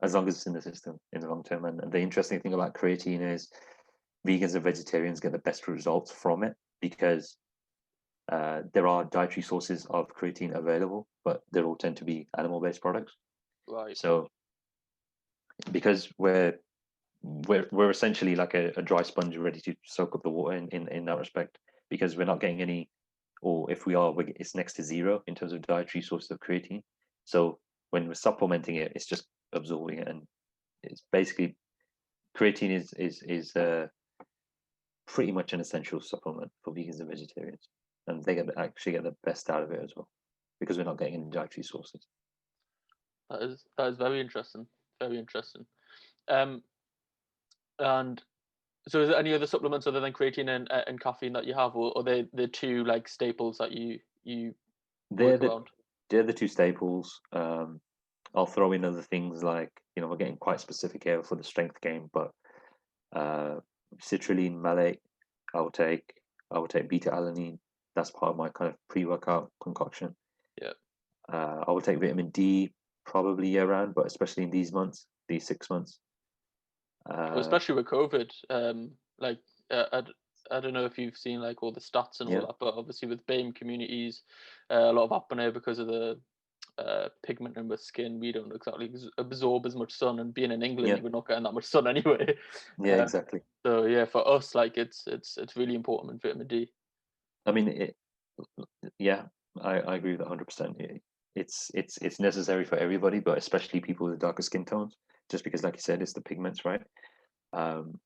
As long as it's in the system in the long term. And the interesting thing about creatine is vegans and vegetarians get the best results from it, because there are dietary sources of creatine available, but they all tend to be animal-based products. Right. So because we're essentially like a dry sponge ready to soak up the water in that respect, because we're not getting any, or if we are, it's next to zero in terms of dietary sources of creatine. So when we're supplementing it, it's just absorbing it, and it's basically creatine is pretty much an essential supplement for vegans and vegetarians, and they actually get the best out of it as well, because we're not getting any dietary sources. That is very interesting. Very interesting. And so, is there any other supplements other than creatine and caffeine that you have, or are they the two like staples that you work around? They're the two staples. I'll throw in other things like, we're getting quite specific here for the strength game, but citrulline, malate, I will take beta alanine. That's part of my kind of pre-workout concoction. Yeah. I will take vitamin D probably year round, but especially in these 6 months. Especially with COVID, I don't know if you've seen like all the stats and all that, but obviously with BAME communities, a lot of apnea because of the pigment in the skin. We don't exactly absorb as much sun, and being in England, we're not getting that much sun anyway. Yeah, exactly. So yeah, for us, like it's really important with vitamin D. I mean, I agree with that 100%. It's necessary for everybody, but especially people with darker skin tones, just because, like you said, it's the pigments, right? And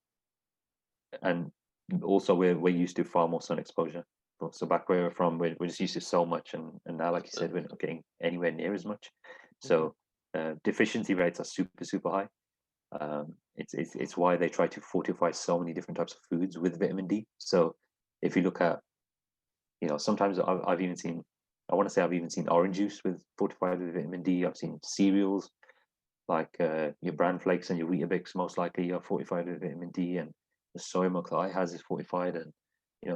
also we're used to far more sun exposure. So back where we're from, we're just used to so much, and now, like you said, we're not getting anywhere near as much. So deficiency rates are super high. It's why they try to fortify so many different types of foods with vitamin D. So if you look at, sometimes I've even seen, I want to say I've even seen orange juice fortified with vitamin D. I've seen cereals like your bran flakes and your Weetabix most likely are fortified with vitamin D, and the soy milk that I has is fortified, and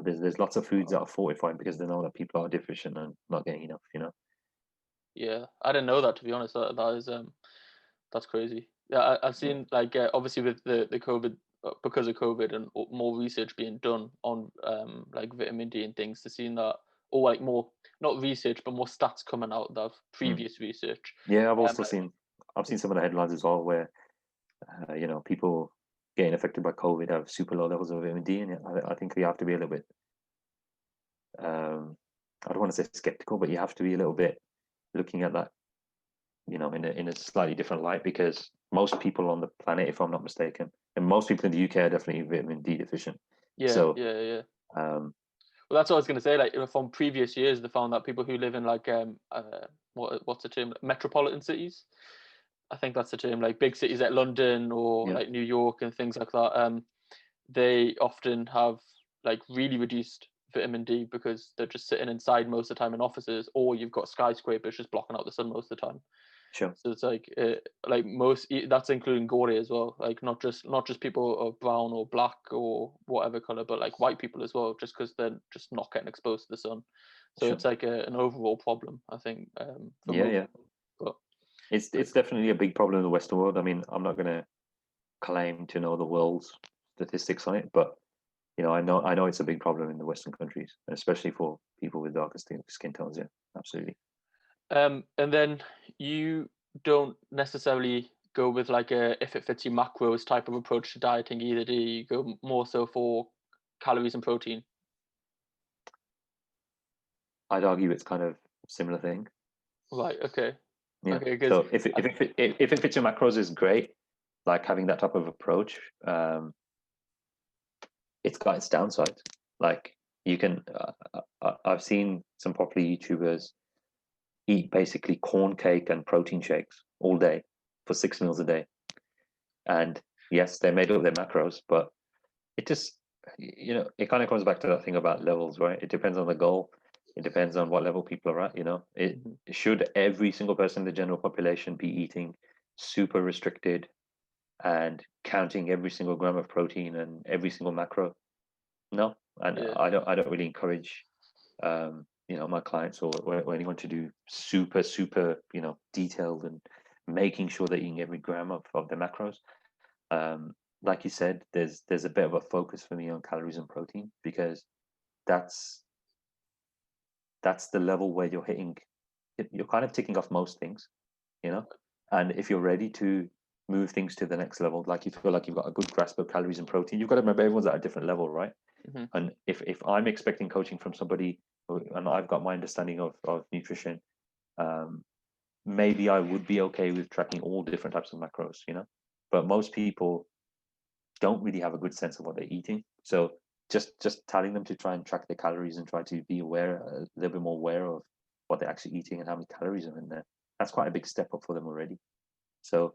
there's lots of foods that are fortified because they know that people are deficient and not getting enough. Yeah, I didn't know that, to be honest. That is that's crazy. Yeah, I've seen like obviously with the COVID, because of COVID and more research being done on like vitamin D and things, to seeing that, or like more, not research but more stats coming out of previous research. Yeah, I've seen some of the headlines as well where people getting affected by COVID have super low levels of vitamin D, and I think you have to be a little bit I don't want to say skeptical, but you have to be a little bit looking at that in a slightly different light, because most people on the planet, if I'm not mistaken, and most people in the UK are definitely vitamin D deficient. Yeah, so well, that's what I was going to say. Like from previous years, they found that people who live in like what's the term, metropolitan cities, I think that's the term, like big cities like London or like New York and things like that, they often have like really reduced vitamin D because they're just sitting inside most of the time in offices, or you've got skyscrapers just blocking out the sun most of the time. Sure. So it's like most, that's including Gori as well, like not just people of brown or black or whatever color, but like white people as well, just because they're just not getting exposed to the sun. So it's like an overall problem, I think. But it's definitely a big problem in the Western world. I mean, I'm not going to claim to know the world's statistics on it, but I know it's a big problem in the Western countries, especially for people with darker skin tones. Yeah, absolutely. And then you don't necessarily go with like a if it fits your macros type of approach to dieting either, do you? You go more so for calories and protein? I'd argue it's kind of a similar thing. Right. Okay. Yeah. Okay. So if it fits your macros is great. Like having that type of approach, it's got its downsides. Like you can, I've seen some popular YouTubers eat basically corn cake and protein shakes all day for 6 meals a day, and yes, they made up their macros, but it just, it kind of comes back to that thing about levels, right? It depends on the goal. It depends on what level people are at. It should every single person in the general population be eating super restricted and counting every single gram of protein and every single macro? No, and I don't really encourage my clients or anyone to do super detailed and making sure they're eating every gram of the macros. Like you said, there's a bit of a focus for me on calories and protein, because that's the level where you're kind of ticking off most things, and if you're ready to move things to the next level, like you feel like you've got a good grasp of calories and protein, you've got to remember everyone's at a different level, right? And if I'm expecting coaching from somebody and I've got my understanding of nutrition, maybe I would be okay with tracking all different types of macros, but most people don't really have a good sense of what they're eating. So just telling them to try and track their calories and try to be aware, a little bit more aware of what they're actually eating and how many calories are in there. That's quite a big step up for them already. So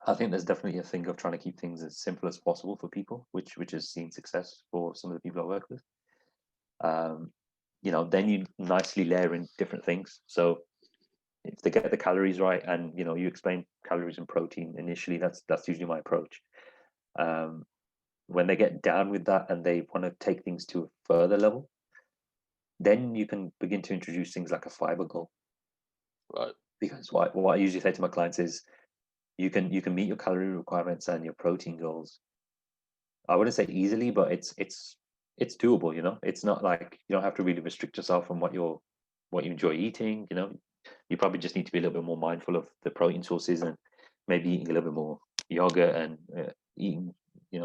I think there's definitely a thing of trying to keep things as simple as possible for people, which has seen success for some of the people I work with. Then you nicely layer in different things. So if they get the calories right, and you explain calories and protein initially, that's usually my approach. When they get down with that and they want to take things to a further level, then you can begin to introduce things like a fiber goal. Right. Because what I usually say to my clients is, you can meet your calorie requirements and your protein goals. I wouldn't say easily, but it's doable. It's not like you don't have to really restrict yourself from what you enjoy eating. You probably just need to be a little bit more mindful of the protein sources, and maybe eating a little bit more yogurt, and eating,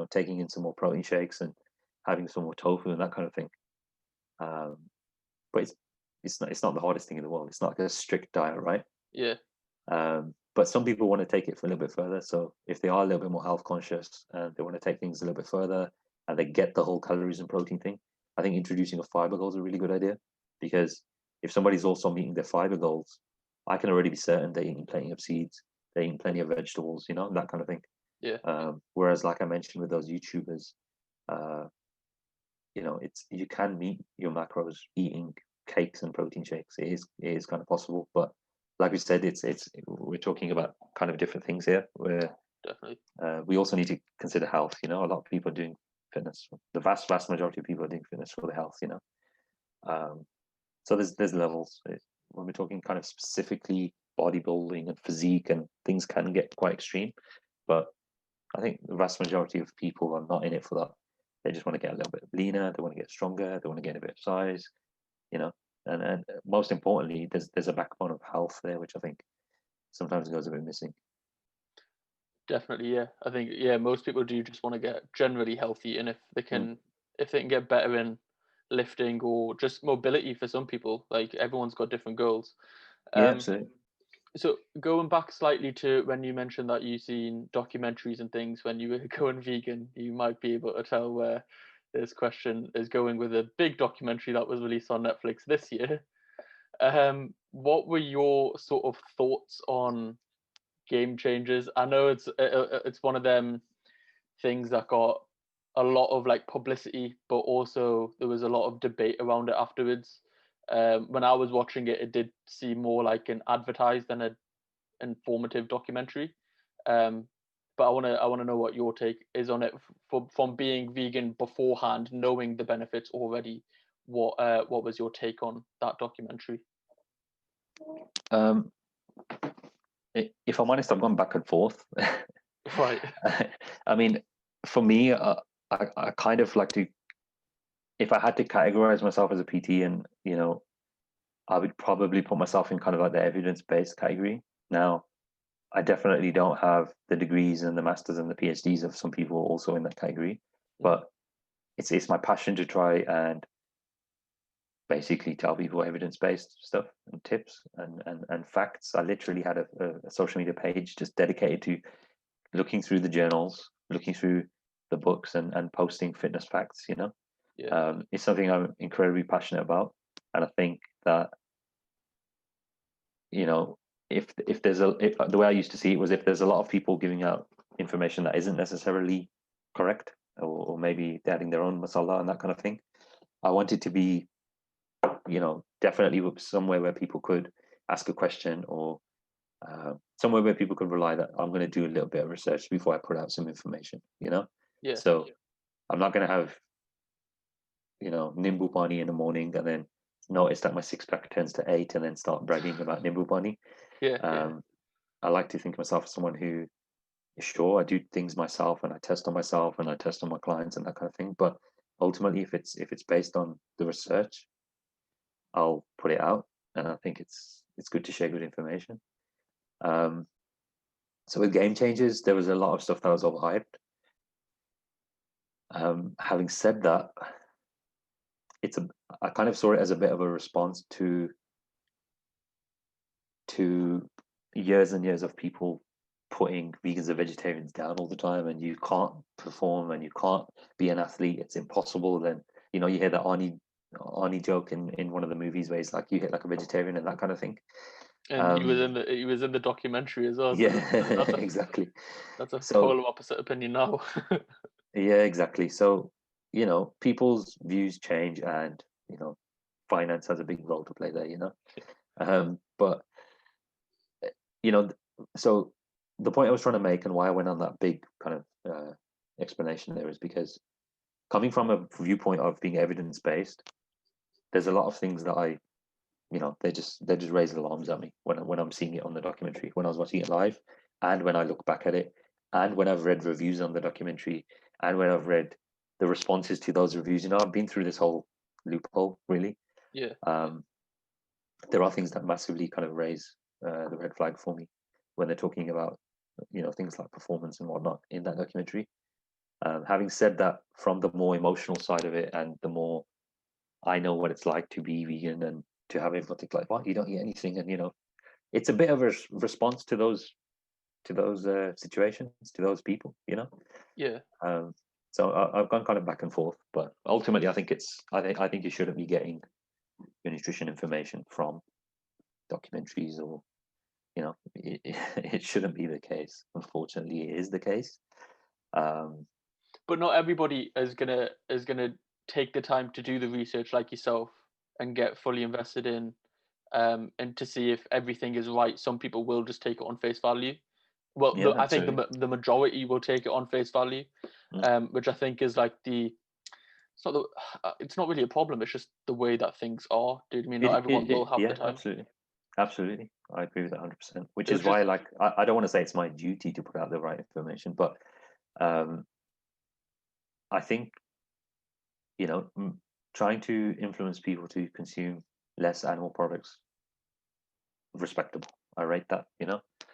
taking in some more protein shakes and having some more tofu and that kind of thing. But it's not the hardest thing in the world. It's not like a strict diet, right? Yeah. But some people want to take it for a little bit further. So if they are a little bit more health conscious and they want to take things a little bit further, and they get the whole calories and protein thing, I think introducing a fiber goal is a really good idea. Because if somebody's also meeting their fiber goals, I can already be certain they're eating plenty of seeds, they're eating plenty of vegetables, that kind of thing. Yeah. Whereas, like I mentioned with those YouTubers, you can meet your macros eating cakes and protein shakes. It is kind of possible, but like we said, we're talking about kind of different things here. Where definitely we also need to consider health. A lot of people are doing fitness. The vast majority of people are doing fitness for the health. So there's levels. When we're talking kind of specifically bodybuilding and physique, and things can get quite extreme, but I think the vast majority of people are not in it for that. They just want to get a little bit leaner. They want to get stronger. They want to gain a bit of size. And most importantly, there's a backbone of health there, which I think sometimes goes a bit missing. Definitely, yeah. I think most people do just want to get generally healthy, and if they can get better in lifting or just mobility for some people, like everyone's got different goals. Yeah, absolutely. So going back slightly to when you mentioned that you've seen documentaries and things when you were going vegan, you might be able to tell where this question is going with a big documentary that was released on Netflix this year. What were your sort of thoughts on Game Changers? I know it's one of them things that got a lot of like publicity, but also there was a lot of debate around it afterwards. When I was watching it, it did seem more like an advertised than an informative documentary. But I want to know what your take is on it from being vegan beforehand, knowing the benefits already. What was your take on that documentary? If I'm honest, I've gone back and forth. Right. I mean, for me, I kind of like to, if I had to categorize myself as a PT, and I would probably put myself in kind of like the evidence-based category. Now, I definitely don't have the degrees and the masters and the PhDs of some people also in that category, but it's my passion to try and basically tell people evidence-based stuff and tips and facts. I literally had a social media page just dedicated to looking through the journals, looking through the books, and posting fitness facts. It's something I'm incredibly passionate about, and I think that if the way I used to see it was, if there's a lot of people giving out information that isn't necessarily correct, or maybe they're adding their own masala and that kind of thing, I wanted to be definitely somewhere where people could ask a question, or somewhere where people could rely that I'm going to do a little bit of research before I put out some information. So I'm not going to have nimbu pani in the morning and then notice that my six-pack turns to 8 and then start bragging about nimbu pani. I like to think of myself as someone who, sure, I do things myself and I test on myself and I test on my clients and that kind of thing, but ultimately if it's based on the research, I'll put it out, and I think it's good to share good information. So with Game Changers, there was a lot of stuff that was overhyped. Having said that, I kind of saw it as a bit of a response to years and years of people putting vegans and vegetarians down all the time, and you can't perform and you can't be an athlete, it's impossible, then you hear that Arnie joke in one of the movies where he's like, you hit like a vegetarian and that kind of thing. And he was in the documentary as well. Yeah, that's exactly. That's a So polar opposite opinion now. yeah, exactly. So people's views change, and finance has a big role to play there. But you know, so the point I was trying to make and why I went on that big kind of explanation there is because coming from a viewpoint of being evidence based, there's a lot of things that they just raise alarms at me when I'm seeing it on the documentary, when I was watching it live, and when I look back at it, and when I've read reviews on the documentary, and when I've read the responses to those reviews. I've been through this whole loophole, really. Yeah. There are things that massively kind of raise the red flag for me when they're talking about things like performance and whatnot in that documentary. Having said that, from the more emotional side of it, and the more I know what it's like to be vegan and to have everyone think like, "What, you don't eat anything?" And it's a bit of a response to those situations, to those people. Yeah. So I've gone kind of back and forth, but ultimately, I think you shouldn't be getting your nutrition information from documentaries, or it shouldn't be the case. Unfortunately, it is the case. But not everybody is gonna take the time to do the research like yourself and get fully invested in and to see if everything is right. Some people will just take it on face value. Well, Yeah, I think absolutely. the majority will take it on face value, which I think is like it's not really a problem. It's just the way that things are. Dude, I mean, not everyone will have the Yeah, time. absolutely. I agree with that 100%. Which So is why, like, I don't want to say it's my duty to put out the right information, but I think trying to influence people to consume less animal products, respectable. I rate that.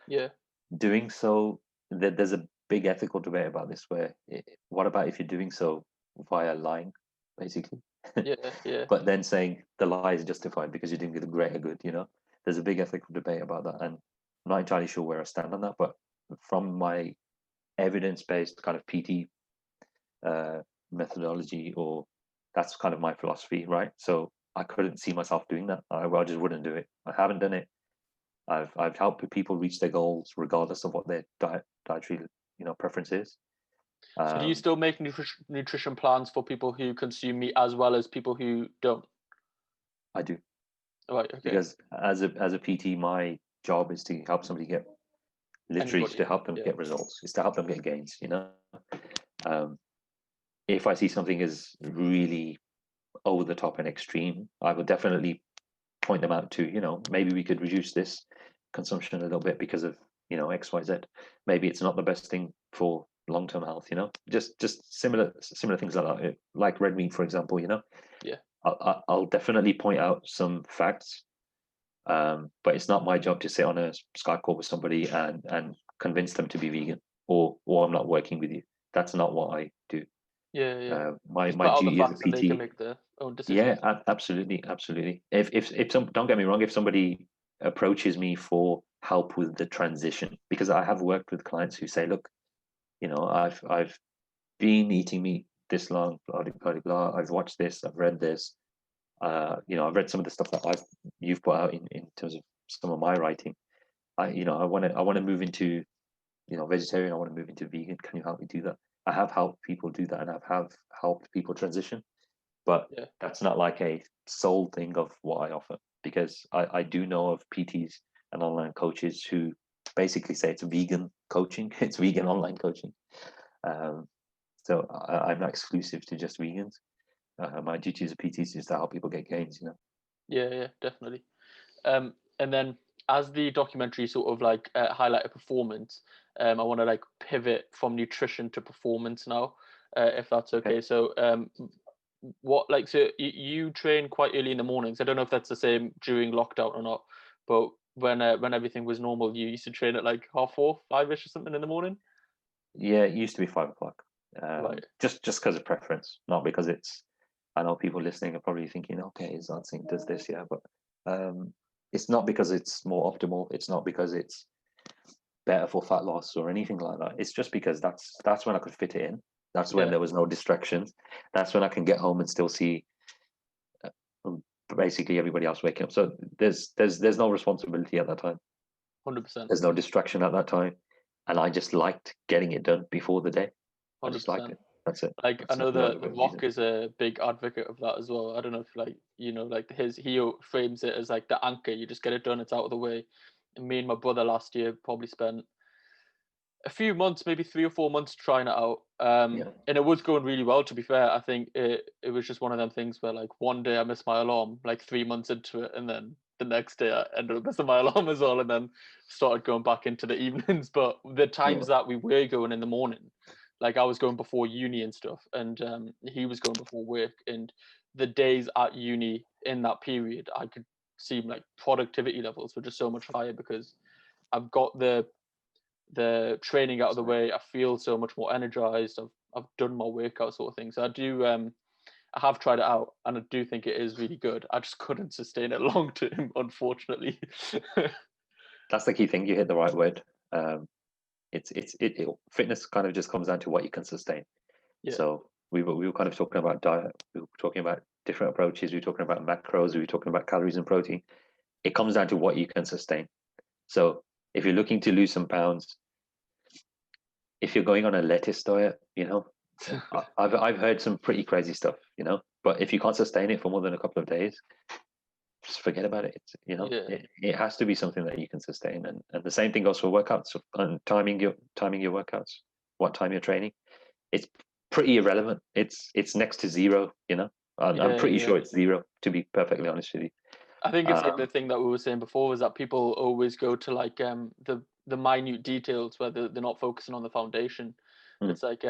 yeah, Doing so, there's a big ethical debate about this. Where what about if you're doing so via lying, basically? yeah. But then saying the lie is justified because you're doing the greater good. There's a big ethical debate about that, and I'm not entirely sure where I stand on that. But from my evidence-based kind of PT methodology, or that's kind of my philosophy, right? So I couldn't see myself doing that. I just wouldn't do it. I haven't done it. I've helped people reach their goals regardless of what their dietary preference is. So do you still make nutrition plans for people who consume meat as well as people who don't? I do. Right. Okay. Because as a PT, my job is to help somebody get, literally Anybody. to help them get results. It's to help them get gains. If I see something is really over the top and extreme, I would definitely point them out to, maybe we could reduce this consumption a little bit because of XYZ. Maybe it's not the best thing for long-term health. Just similar things like that, like red meat, for example. Yeah. I'll definitely point out some facts, but it's not my job to sit on a Skype call with somebody and convince them to be vegan, or I'm not working with you. That's not what I do. Yeah. My Just put out the duty as a facts and they can PT. make their own decisions. Yeah, absolutely. If some, don't get me wrong, if somebody approaches me for help with the transition, because I have worked with clients who say, look, I've been eating meat this long, blah blah blah. I've watched this, I've read this. I've read some of the stuff that you've put out in terms of some of my writing. I want to move into vegetarian. I want to move into vegan. Can you help me do that? I have helped people do that, and have helped people transition. But Yeah. that's not like a sole thing of what I offer, because I do know of PTs and online coaches who basically say it's vegan coaching, it's vegan online coaching. So I'm not exclusive to just vegans. My duty as a PT is to help people get gains. Yeah, definitely. And then as the documentary sort of like highlighted performance, I want to like pivot from nutrition to performance now, if that's okay. So so you train quite early in the mornings. I don't know if that's the same during lockdown or not, but when everything was normal, you used to train at like 4:30, 5ish or something in the morning. Yeah, it used to be 5 o'clock. Right. Just because of preference, not because it's. I know people listening are probably thinking, okay, Azad Singh does this, yeah, but it's not because it's more optimal. It's not because it's better for fat loss or anything like that. It's just because that's when I could fit it in. That's when there was no distractions. That's when I can get home and still see basically everybody else waking up. So there's no responsibility at that time. 100%. There's no distraction at that time, and I just liked getting it done before the day. 100%. I just liked it. That's it. Like, That's I know that The Rock is a big advocate of that as well. I don't know if, like, you know, like he frames it as like the anchor. You just get it done, it's out of the way. And me and my brother last year probably spent a few months, maybe 3 or 4 months trying it out. And it was going really well, to be fair. I think it was just one of them things where, like, one day I missed my alarm, like 3 months into it, and then the next day I ended up missing my alarm as well, and then started going back into the evenings. But the times that we were going in the morning, like I was going before uni and stuff, and he was going before work, and the days at uni in that period, I could see like productivity levels were just so much higher because I've got the training out of the way. I feel so much more energized. I've done my workout sort of thing. So I do I have tried it out, and I do think it is really good. I just couldn't sustain it long term, unfortunately. That's the key thing. You hit the right word. Fitness kind of just comes down to what you can sustain. So we were kind of talking about diet. We were talking about different approaches. We were talking about macros. We were talking about calories and protein. It comes down to what you can sustain. So if you're looking to lose some pounds, if you're going on a lettuce diet, you know, I've heard some pretty crazy stuff, you know. But if you can't sustain it for more than a couple of days, just forget about it. It's, you know, it has to be something that you can sustain. And the same thing goes for workouts and timing your workouts, what time you're training. It's pretty irrelevant. It's next to zero, you know. I'm pretty sure it's zero, to be perfectly honest with you. I think it's like the thing that we were saying before was that people always go to like the minute details where they're not focusing on the foundation. It's like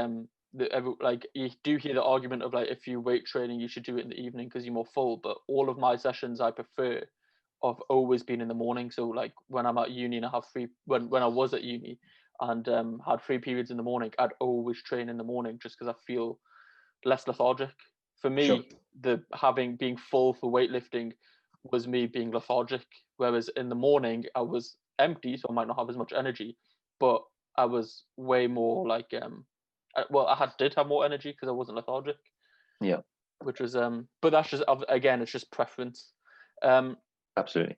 like you do hear the argument of like, if you weight training, you should do it in the evening because you're more full. But all of my sessions I prefer have always been in the morning. So like when I'm at uni and I have when I was at uni and had 3 periods in the morning, I'd always train in the morning just because I feel less lethargic. For me, being full for weightlifting was me being lethargic, whereas in the morning I was empty, so I might not have as much energy, but I was way more like I did have more energy because I wasn't lethargic. Yeah, which was but that's just, again, it's just preference. Absolutely.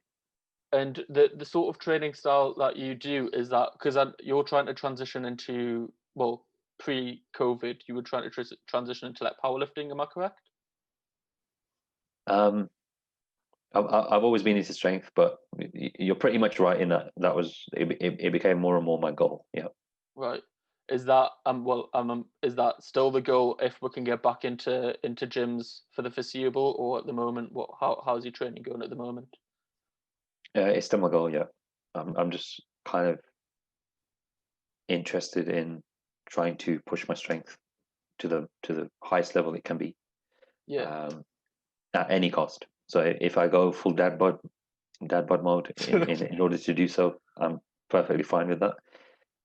And the sort of training style that you do, is that because you're trying to transition into, well, pre-COVID, you were trying to transition into like powerlifting, am I correct? I've always been into strength, but you're pretty much right in that it became more and more my goal. Yeah. Right. Is that is that still the goal if we can get back into gyms for the foreseeable, or at the moment how's your training going at the moment? It's still my goal. Yeah. I'm just kind of interested in trying to push my strength to the highest level it can be. Yeah. At any cost. So if I go full dad bod mode in order to do so, I'm perfectly fine with that.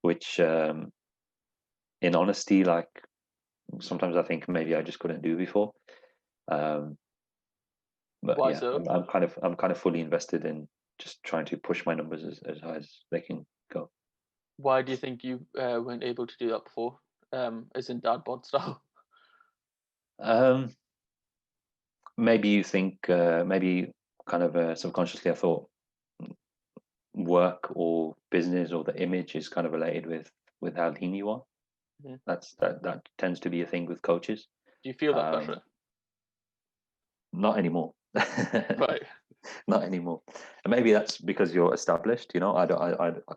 Which, in honesty, like sometimes I think maybe I just couldn't do before. But Why yeah, so? I'm kind of fully invested in just trying to push my numbers as high as they can go. Why do you think you weren't able to do that before? As in dad bod style? Maybe you think maybe kind of subconsciously I thought work or business or the image is kind of related with how lean you are. Mm-hmm. That tends to be a thing with coaches. Do you feel that pressure? Not anymore. Right. Not anymore. And maybe that's because you're established, you know. I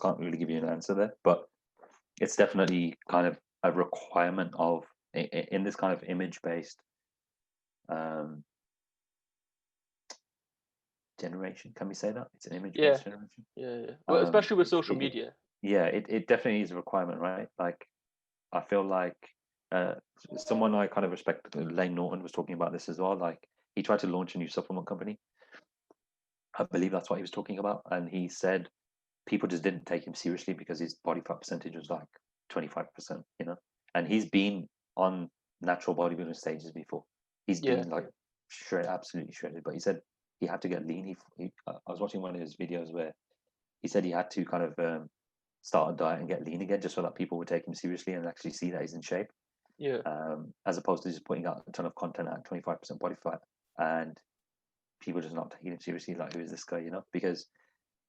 can't really give you an answer there, but it's definitely kind of a requirement of in this kind of image based generation. Can we say that it's an image based generation? Yeah. Well, especially with social media. Yeah, it definitely is a requirement, right? Like I feel like someone I kind of respect, Lane Norton, was talking about this as well. Like he tried to launch a new supplement company. I believe that's what he was talking about, and he said people just didn't take him seriously because his body fat percentage was like 25%, you know. And he's been on natural bodybuilding stages before. He's been like shredded, absolutely shredded. But he said he had to get lean. I was watching one of his videos where he said he had to kind of start a diet and get lean again, just so that people would take him seriously and actually see that he's in shape. Yeah. As opposed to just putting out a ton of content at 25% body fat and people just not taking him seriously, like, who is this guy, you know? Because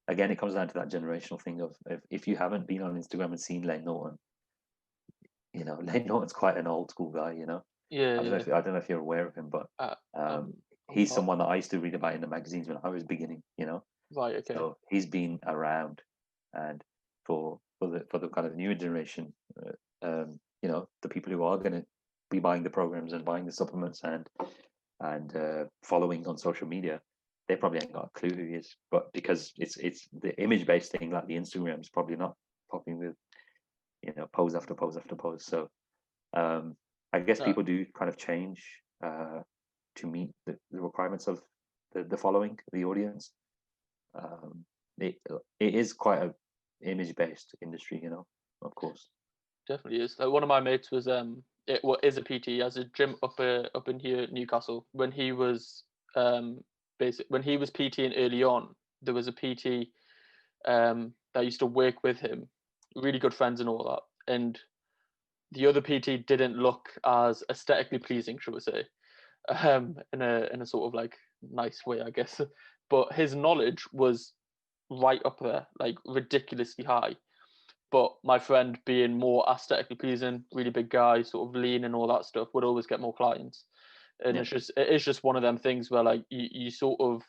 again, it comes down to that generational thing of if you haven't been on Instagram and seen Lane Norton, you know, Lane Norton's quite an old school guy, you know. Yeah. I don't know if you're aware of him, but he's someone that I used to read about in the magazines when I was beginning, you know. Right. Okay. So he's been around, and for the kind of newer generation, you know, the people who are going to be buying the programs and buying the supplements and following on social media, they probably ain't got a clue who he is. But because it's the image based thing, like the Instagram is probably not popping with, you know, pose after pose after pose. So I guess people do kind of change to meet the requirements of the following, the audience. It is quite a image based industry, you know, of course. Definitely is. Like, one of my mates was is a PT. He has a gym up in here, Newcastle. When he was when he was PTing early on, there was a PT that used to work with him, really good friends and all that. And the other PT didn't look as aesthetically pleasing, shall we say, in a sort of like nice way, I guess. But his knowledge was right up there, like ridiculously high. But my friend, being more aesthetically pleasing, really big guy, sort of lean and all that stuff, would always get more clients. And it is just one of them things where, like, you sort of,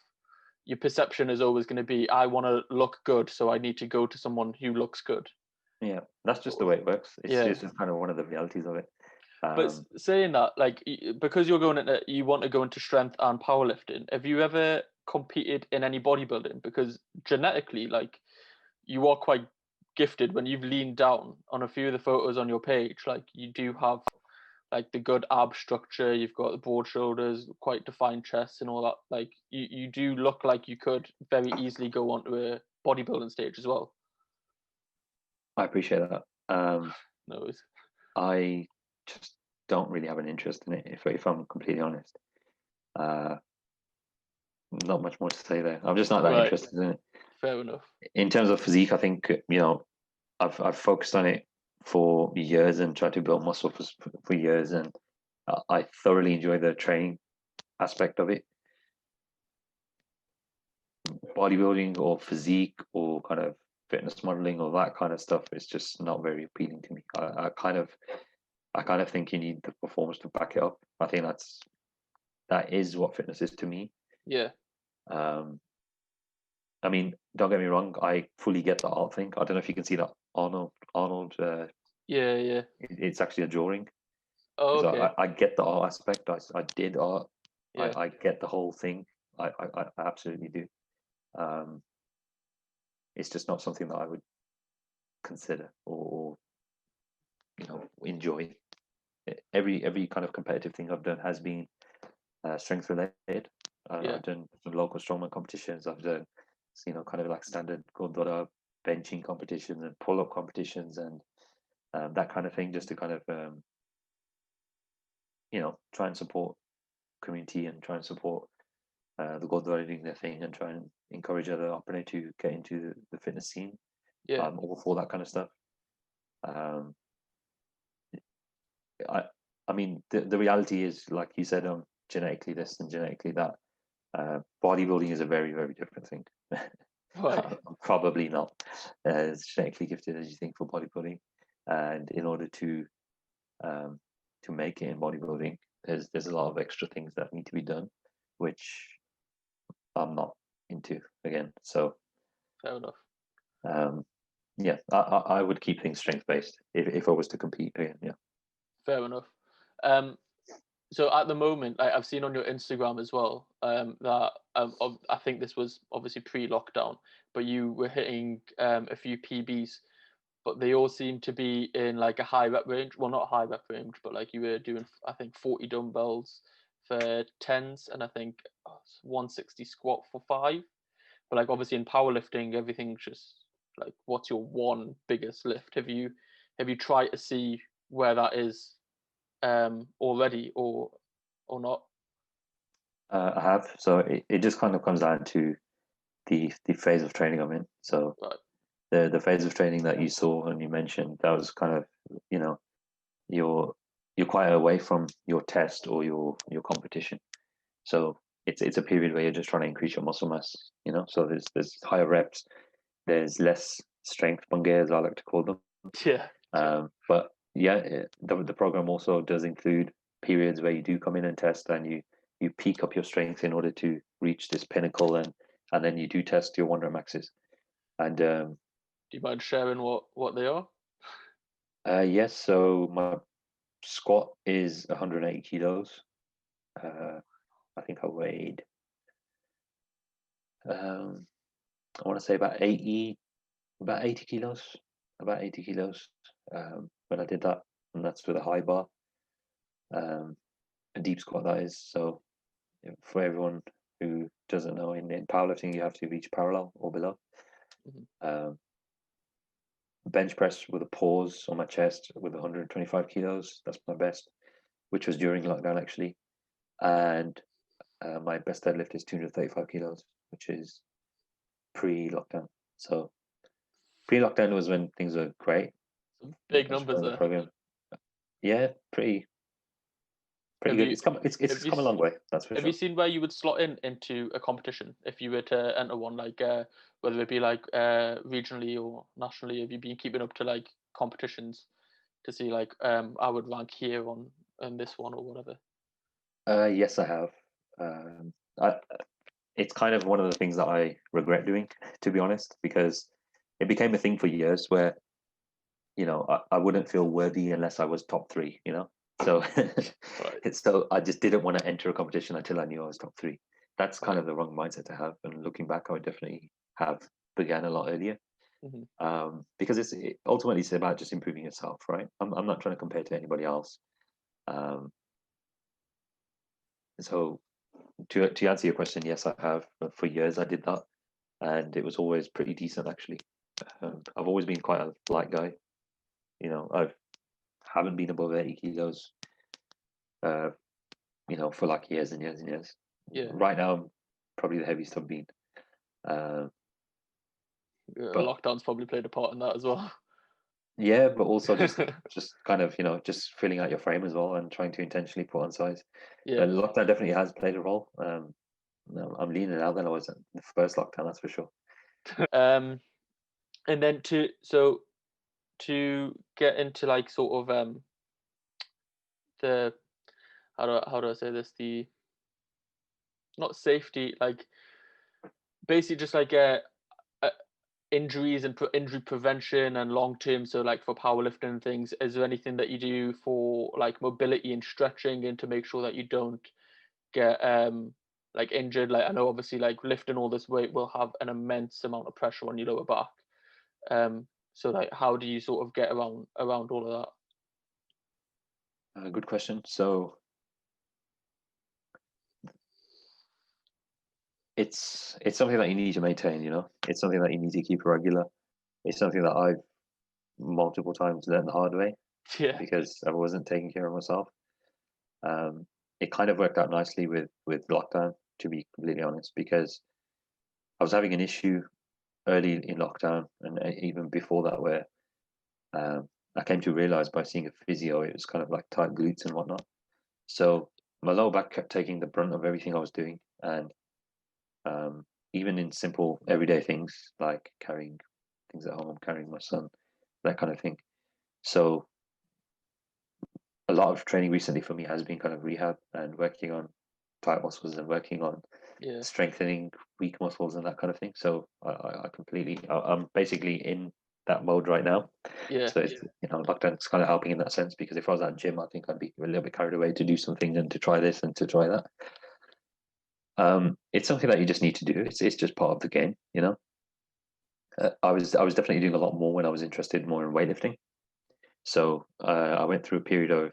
your perception is always going to be, I want to look good, so I need to go to someone who looks good. Yeah, that's just the way it works. It's just kind of one of the realities of it. But saying that, like, because you're you want to go into strength and powerlifting, have you ever competed in any bodybuilding? Because genetically, like, you are quite gifted. When you've leaned down on a few of the photos on your page, like, you do have like the good ab structure, you've got the broad shoulders, quite defined chest and all that. Like, you do look like you could very easily go onto a bodybuilding stage as well. I appreciate that. No, I just don't really have an interest in it, if I'm completely honest. Not much more to say there. I'm just not that interested in it. Fair enough. In terms of physique, I think, you know, I've focused on it for years and tried to build muscle for years, and I thoroughly enjoy the training aspect of it. Bodybuilding or physique or kind of fitness modeling or that kind of stuff is just not very appealing to me. I kind of think you need the performance to back it up. I think that is what fitness is to me. Yeah. I mean, don't get me wrong, I fully get the art thing. I don't know if you can see that Arnold. Yeah. It's actually a drawing. Oh, okay. I get the art aspect. I did art. Yeah. I get the whole thing. I absolutely do. It's just not something that I would consider or you know, enjoy. Every kind of competitive thing I've done has been strength related. I've done some local strongman competitions. I've done, you know, kind of like standard Gurdwara benching competitions and pull-up competitions and that kind of thing, just to kind of you know, try and support community and try and support the Gurdwara doing their thing and try and encourage other opponents to get into the fitness scene. Yeah. I'm all for that kind of stuff. I mean, the reality is, like you said, genetically this and genetically that. Bodybuilding is a very, very different thing. Right. I'm probably not as genetically gifted as you think for bodybuilding, and in order to make it in bodybuilding, there's a lot of extra things that need to be done, which I'm not into again. So fair enough. Yeah, I would keep things strength based if I was to compete again. Yeah, fair enough. So at the moment, I've seen on your Instagram as well, that I think this was obviously pre-lockdown, but you were hitting a few PBs, but they all seem to be in like a high rep range. Well, not a high rep range, but like you were doing, I think, 40 dumbbells for 10s, and I think 160 squat for 5. But like obviously in powerlifting, everything's just like, what's your one biggest lift? Have you tried to see where that is already or not? I have. So it just kind of comes down to the phase of training I'm in. So right. the phase of training that you saw and you mentioned, that was kind of, you know, you're quite away from your test or your competition. So it's a period where you're just trying to increase your muscle mass, you know. So there's higher reps, there's less strength bungee, as I like to call them. Yeah. But yeah, the program also does include periods where you do come in and test, and you peak up your strength in order to reach this pinnacle, and then you do test your 1 rep maxes. And Do you mind sharing what they are? yes, so my squat is 180 kilos. I think I weighed, I want to say about 80 kilos, when I did that, and that's with a high bar, a deep squat that is. So for everyone who doesn't know, in powerlifting you have to reach parallel or below. Bench press with a pause on my chest with 125 kilos, that's my best, which was during lockdown actually. And my best deadlift is 235 kilos, which is pre-lockdown. So pre-lockdown was when things were great. Some big numbers there. Program. Yeah, pretty good. It's come a long way, that's for sure. Have you seen where you would slot into a competition if you were to enter one, like whether it be like regionally or nationally? Have you been keeping up to like competitions to see like I would rank here on this one or whatever? Yes, I have. It's kind of one of the things that I regret doing, to be honest, because it became a thing for years where, you know, I wouldn't feel worthy unless I was top 3, you know. So Right. so I just didn't want to enter a competition until I knew I was top 3. That's kind of the wrong mindset to have, and looking back I would definitely have began a lot earlier. Because ultimately it's about just improving yourself, right? I'm not trying to compare to anybody else. So to answer your question, yes, I have. For years I did that, and it was always pretty decent actually. I've always been quite a light guy, you know. I haven't been above 80 kilos, you know, for like years and years and years. Yeah. Right now I'm probably the heaviest I've been. But lockdown's probably played a part in that as well. Yeah, but also just kind of, you know, just filling out your frame as well and trying to intentionally put on size. Yeah. Lockdown definitely has played a role. I'm leaner now than I was at the first lockdown, that's for sure. And then to get into like sort of the how do I say this, the not safety, like basically just like injuries and injury prevention and long term, so like for powerlifting and things, is there anything that you do for like mobility and stretching and to make sure that you don't get like injured? Like I know obviously like lifting all this weight will have an immense amount of pressure on your lower back, so like how do you sort of get around all of that? Good question. So it's something that you need to maintain, you know. It's something that you need to keep regular. It's something that I've multiple times learned the hard way. Yeah. Because I wasn't taking care of myself. It kind of worked out nicely with lockdown, to be completely honest, because I was having an issue early in lockdown and even before that, where I came to realize by seeing a physio, it was kind of like tight glutes and whatnot. So my lower back kept taking the brunt of everything I was doing, and even in simple everyday things like carrying things at home, carrying my son, that kind of thing. So a lot of training recently for me has been kind of rehab and working on tight muscles and working on strengthening weak muscles and that kind of thing. So I completely, I'm basically in that mode right now. Yeah. So it's, you know, lockdown's kind of helping in that sense, because if I was at gym, I think I'd be a little bit carried away to do something and to try this and to try that. It's something that you just need to do. It's just part of the game, you know. I was definitely doing a lot more when I was interested more in weightlifting. So I went through a period of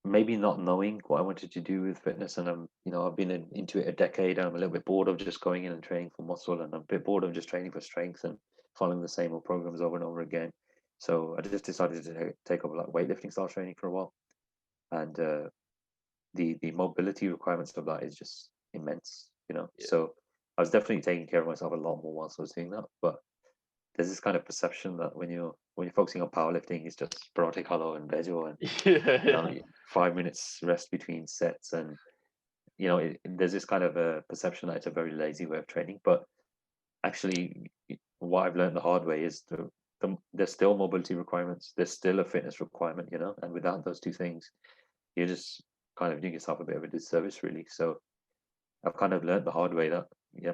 maybe not knowing what I wanted to do with fitness, and I've been into it a decade, and I'm a little bit bored of just going in and training for muscle, and I'm a bit bored of just training for strength and following the same old programs over and over again. So I just decided to take up like weightlifting style training for a while, and the mobility requirements of that is just immense, you know. So I was definitely taking care of myself a lot more whilst I was doing that, but there's this kind of perception that when you're focusing on powerlifting, it's just Roti and Bejo, and Yeah. 5 minutes rest between sets, and there's this kind of a perception that it's a very lazy way of training. But actually, what I've learned the hard way is there's still mobility requirements, there's still a fitness requirement, and without those two things, you're just kind of doing yourself a bit of a disservice, really. So I've kind of learned the hard way that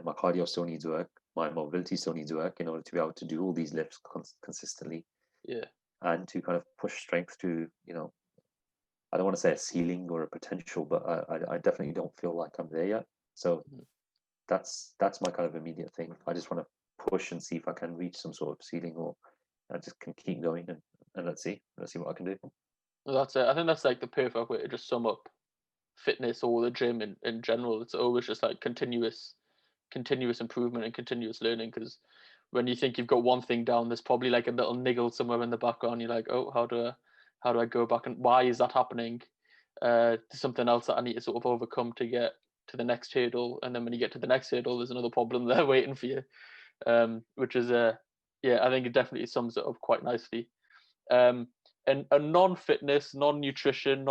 my cardio still needs work, my mobility still needs work in order to be able to do all these lifts consistently. Yeah. And to kind of push strength to, I don't want to say a ceiling or a potential, but I definitely don't feel like I'm there yet. So that's my kind of immediate thing. I just want to push and see if I can reach some sort of ceiling, or I just can keep going, and let's see what I can do. Well, that's it. I think that's like the perfect way to just sum up fitness or the gym in general. It's always just like continuous improvement and continuous learning, because when you think you've got one thing down, there's probably like a little niggle somewhere in the background. You're like, oh, how do I go back, and why is that happening? There's something else that I need to sort of overcome to get to the next hurdle, and then when you get to the next hurdle, there's another problem there waiting for you, which is I think it definitely sums it up quite nicely. And a non-fitness, non-nutrition,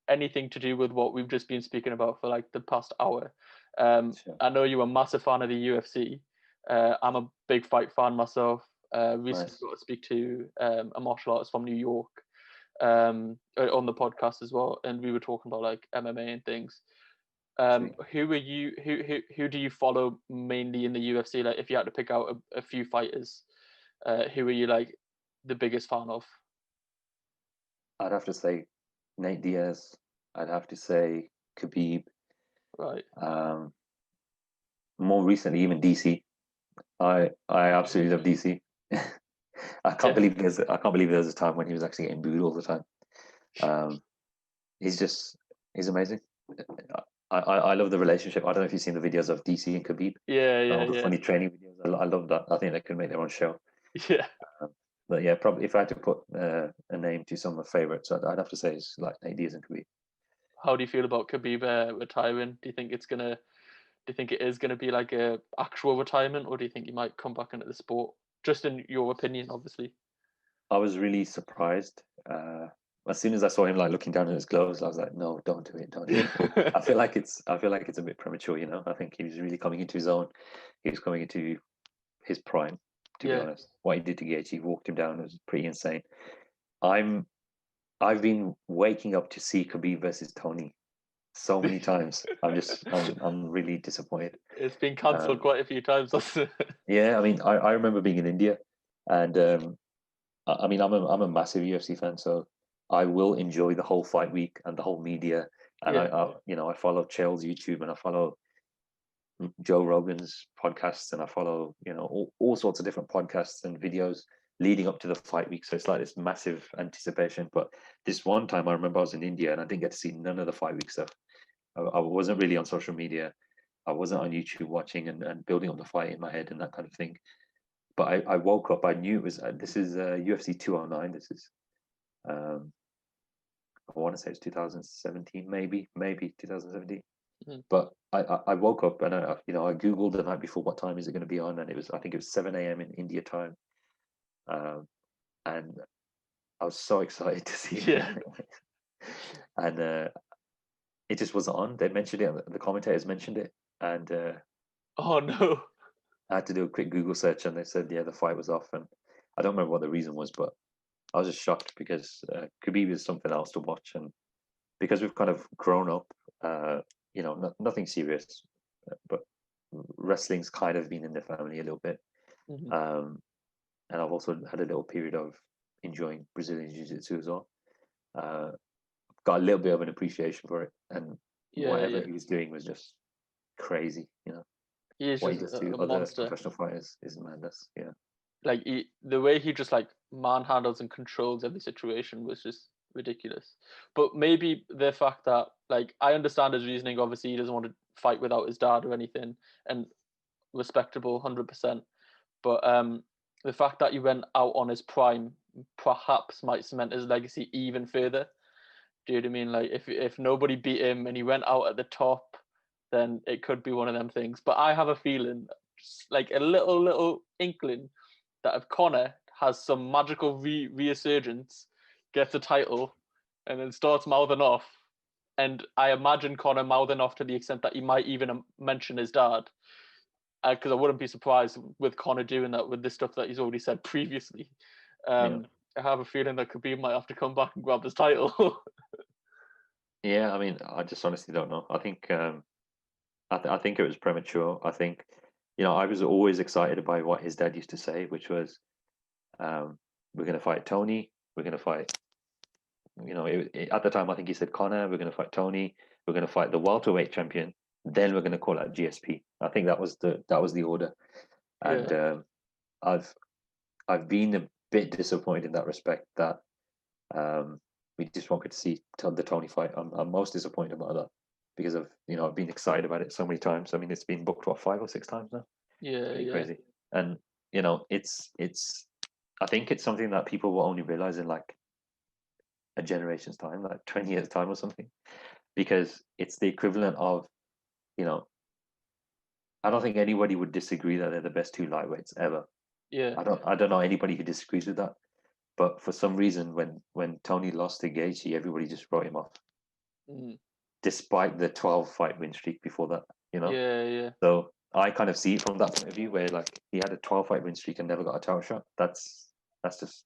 anything to do with what we've just been speaking about for like the past hour. Sure. I know you're a massive fan of the UFC. I'm a big fight fan myself. Recently Nice. got to speak to a martial artist from New York on the podcast as well, and we were talking about like MMA and things. Who are you? Who do you follow mainly in the UFC? Like, if you had to pick out a few fighters, who are you like the biggest fan of? I'd have to say Nate Diaz. I'd have to say Khabib. Right. More recently, even DC. I absolutely love DC. I can't believe there was a time when he was actually getting booed all the time. He's amazing. I love the relationship. I don't know if you've seen the videos of DC and Khabib. Yeah. The funny training videos. I love that. I think they could make their own show. Yeah. But yeah, probably if I had to put a name to some of my favorites, I'd have to say it's like Nate Diaz and Khabib. How do you feel about Khabib retiring? Do you think it is gonna be like a actual retirement, or do you think he might come back into the sport? Just in your opinion, obviously. I was really surprised. As soon as I saw him like looking down at his gloves, I was like, "No, don't do it, don't do it." I feel like it's a bit premature, I think he was really coming into his own. He was coming into his prime, to be honest. What he did to Gaethje, walked him down, was pretty insane. I've been waking up to see Khabib versus Tony so many times. I'm really disappointed. It's been cancelled quite a few times. Yeah, I mean, I remember being in India, and I mean, I'm a massive UFC fan, so I will enjoy the whole fight week and the whole media. And I follow Chael's YouTube, and I follow Joe Rogan's podcasts, and I follow all sorts of different podcasts and videos leading up to the fight week. So it's like this massive anticipation. But this one time, I remember I was in India and I didn't get to see none of the fight week stuff. I wasn't really on social media. I wasn't on YouTube watching and building up the fight in my head and that kind of thing. But I woke up. I knew it was. This is UFC 209. This is. I want to say it's 2017, maybe 2017. But I woke up and I googled the night before what time is it going to be on, and I think it was 7 a.m. in India time, and I was so excited to see it. And it just wasn't on. They mentioned it. The commentators mentioned it, and oh no! I had to do a quick Google search, and they said the fight was off, and I don't remember what the reason was, but I was just shocked because Khabib is something else to watch, and because we've kind of grown up. Nothing serious, but wrestling's kind of been in the family a little bit. And I've also had a little period of enjoying Brazilian Jiu-Jitsu as well. Got a little bit of an appreciation for it, and whatever he was doing was just crazy. What he does to other monster. Professional fighters is madness. Yeah, like the way he just like manhandles and controls every situation was just ridiculous. But maybe the fact that, like, I understand his reasoning. Obviously, he doesn't want to fight without his dad or anything, and respectable, 100%. But the fact that he went out on his prime perhaps might cement his legacy even further. Do you know what I mean? Like, if nobody beat him and he went out at the top, then it could be one of them things. But I have a feeling, like a little inkling, that if Conor has some magical resurgence, gets a title, and then starts mouthing off, and I imagine Conor mouthing off to the extent that he might even mention his dad, because I wouldn't be surprised with Conor doing that with the stuff that he's already said previously. I have a feeling that Khabib might have to come back and grab his title. Yeah, I mean, I just honestly don't know. I think I think it was premature. I think, I was always excited by what his dad used to say, which was, "We're going to fight Tony. We're going to fight." At the time, I think he said, "Conor, we're going to fight Tony. We're going to fight the welterweight champion. Then we're going to call out GSP." I think that was the order, and I've been a bit disappointed in that respect that we just wanted to see the Tony fight. I'm most disappointed about that because I've been excited about it so many times. I mean, it's been booked 5 or 6 times now. Yeah, Pretty crazy. And it's I think it's something that people will only realize in like a generation's time, like 20 years time or something, because it's the equivalent of, I don't think anybody would disagree that they're the best 2 lightweights ever. Yeah. I don't know anybody who disagrees with that. But for some reason, when Tony lost to Gaethje, everybody just wrote him off, despite the 12 fight win streak before that. Yeah. So I kind of see it from that point of view, where like he had a 12 fight win streak and never got a title shot. That's just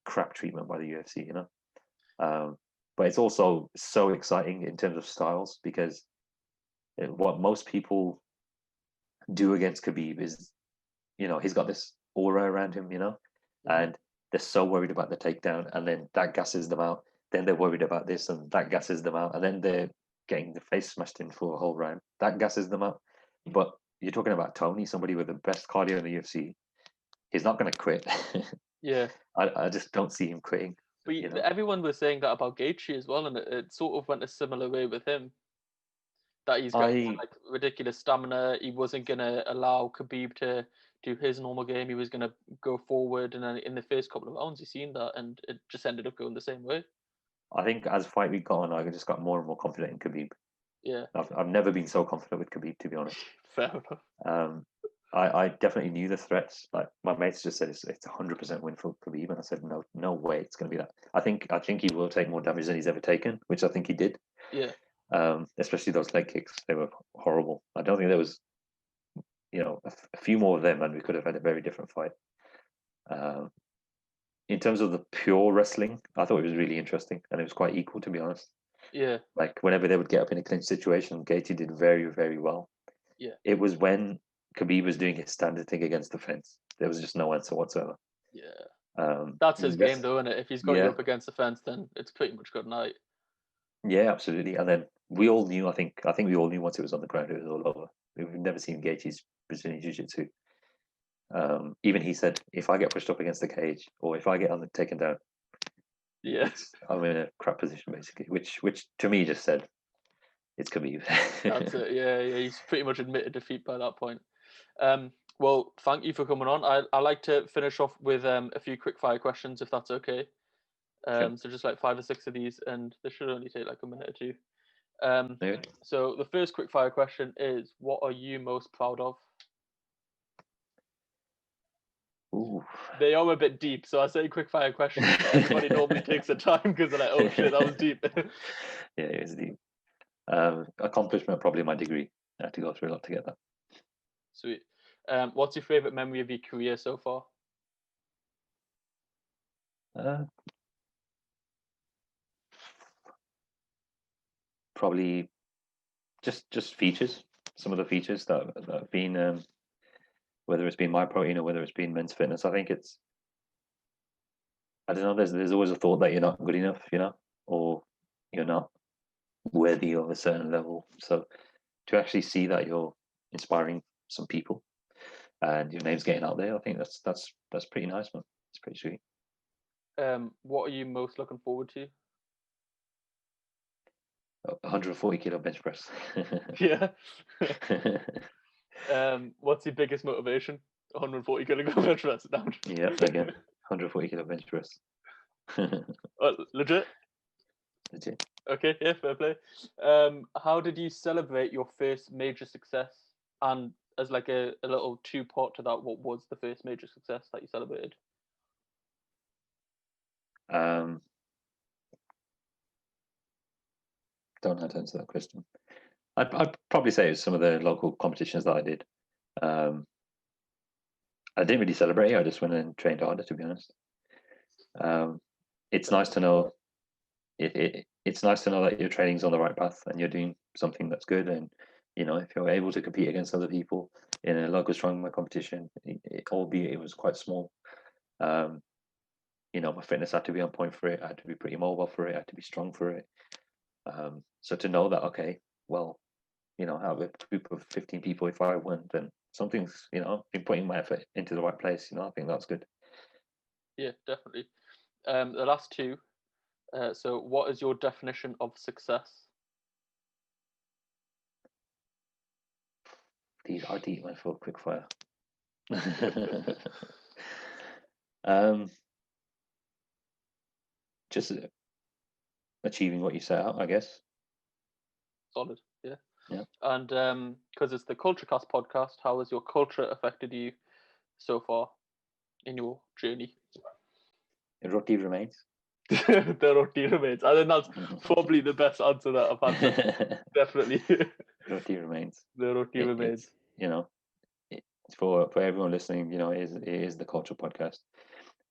crap treatment by the UFC, But it's also so exciting in terms of styles because what most people do against Khabib is, he's got this aura around him, and they're so worried about the takedown, and then that gasses them out. Then they're worried about this, and that gasses them out, and then they're getting the face smashed in for a whole round. That gasses them out. But you're talking about Tony, somebody with the best cardio in the UFC. He's not going to quit. Yeah. I just don't see him quitting. But everyone was saying that about Gaethje as well, and it sort of went a similar way with him. That he's got like ridiculous stamina. He wasn't going to allow Khabib to do his normal game. He was going to go forward, and then in the first couple of rounds, he seen that, and it just ended up going the same way. I think as fight week got on, I just got more and more confident in Khabib. Yeah, I've never been so confident with Khabib, to be honest. Fair enough. I definitely knew the threats. Like my mates just said, it's 100% win for Khabib, and I said no way, it's going to be that. I think he will take more damage than he's ever taken, which I think he did. Yeah. Especially those leg kicks, they were horrible. I don't think there was, a few more of them, and we could have had a very different fight. In terms of the pure wrestling, I thought it was really interesting, and it was quite equal, to be honest. Yeah. Like whenever they would get up in a clinch situation, Gaethje did very, very well. Yeah. It was when Khabib was doing his standard thing against the fence, there was just no answer whatsoever. Yeah. That's his game, though, isn't it? If he's got you up against the fence, then it's pretty much good night. Yeah, absolutely. And then we all knew. I think we all knew once it was on the ground, it was all over. We've never seen Gaethje's Brazilian Jiu-Jitsu. Even he said, if I get pushed up against the cage or if I get taken down, I'm in a crap position, basically. Which to me just said, it's Khabib. That's it. Yeah. He's pretty much admitted defeat by that point. Well, thank you for coming on. I like to finish off with a few quick fire questions, if that's okay. Sure. So just like 5 or 6 of these, and they should only take like a minute or two. Yeah. So the first quick fire question is, what are you most proud of? Ooh. They are a bit deep, so I say quick fire questions. Everybody normally takes their time because they're like, oh shit, that was deep. Yeah, it was deep. Accomplishment, probably my degree. I had to go through a lot to get that. Sweet. What's your favorite memory of your career so far? Probably just features. Some of the features that have been, whether it's been My Protein or whether it's been Men's Fitness. I think it's, I don't know. There's always a thought that you're not good enough, or you're not worthy of a certain level. So to actually see that you're inspiring some people and your name's getting out there, I think that's pretty nice, man. It's pretty sweet. What are you most looking forward to? 140 kilo bench press. Yeah. What's your biggest motivation? 140 kilogram bench press. Yeah, again, 140 kilo bench press. Legit? Okay, yeah, fair play. How did you celebrate your first major success And as like a little two-part to that, what was the first major success that you celebrated? Don't know how to answer that question. I'd probably say it was some of the local competitions that I did. I didn't really celebrate. I just went and trained harder, to be honest. It's nice to know. It's nice to know that your training's on the right path and you're doing something that's good. And if you're able to compete against other people in a local strongman competition, albeit it was quite small, my fitness had to be on point for it. I had to be pretty mobile for it. I had to be strong for it. So to know that, okay, well, out of a group of 15 people, if I win, then something's, been putting my effort into the right place. I think that's good. Yeah, definitely. The last two. So what is your definition of success? These are deep, man, for quick fire. Just achieving what you set out, I guess. Solid, yeah. Yeah. And because it's the KultureKast podcast, how has your culture affected you so far in your journey? Roti remains. The roti remains. I think that's probably the best answer that I've had. Definitely. Roti remains. The roti remains. For everyone listening, it is the culture podcast.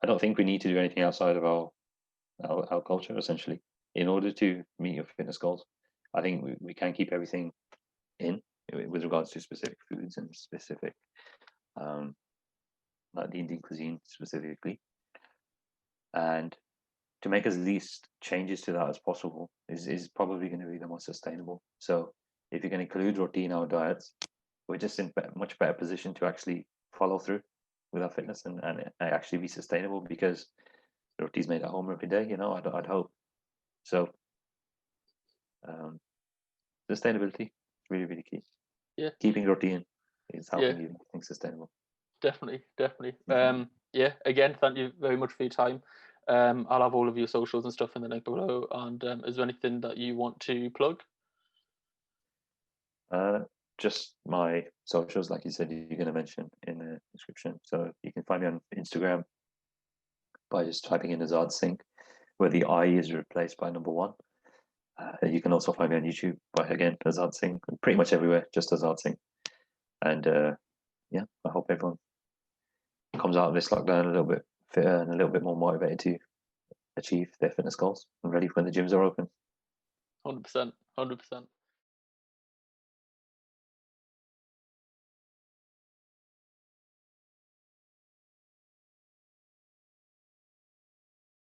I don't think we need to do anything outside of our culture, essentially, in order to meet your fitness goals. I think we can keep everything in with regards to specific foods and specific, like the Indian cuisine specifically, and to make as least changes to that as possible is probably going to be the most sustainable. So if you can include roti in our diets, we're just in much better position to actually follow through with our fitness and actually be sustainable, because roti's made at home every day. I'd hope so. Sustainability is really, really key. Yeah, keeping roti in is helping you make things sustainable. Definitely. Yeah, again, thank you very much for your time. I'll have all of your socials and stuff in the link below. And is there anything that you want to plug? Just my socials, like you said, you're going to mention in the description. So you can find me on Instagram by just typing in Azad Singh, where the I is replaced by number 1. You can also find me on YouTube by, again, Azad Singh, pretty much everywhere, just Azad Singh. And I hope everyone comes out of this lockdown a little bit fitter and a little bit more motivated to achieve their fitness goals and ready when the gyms are open. 100%.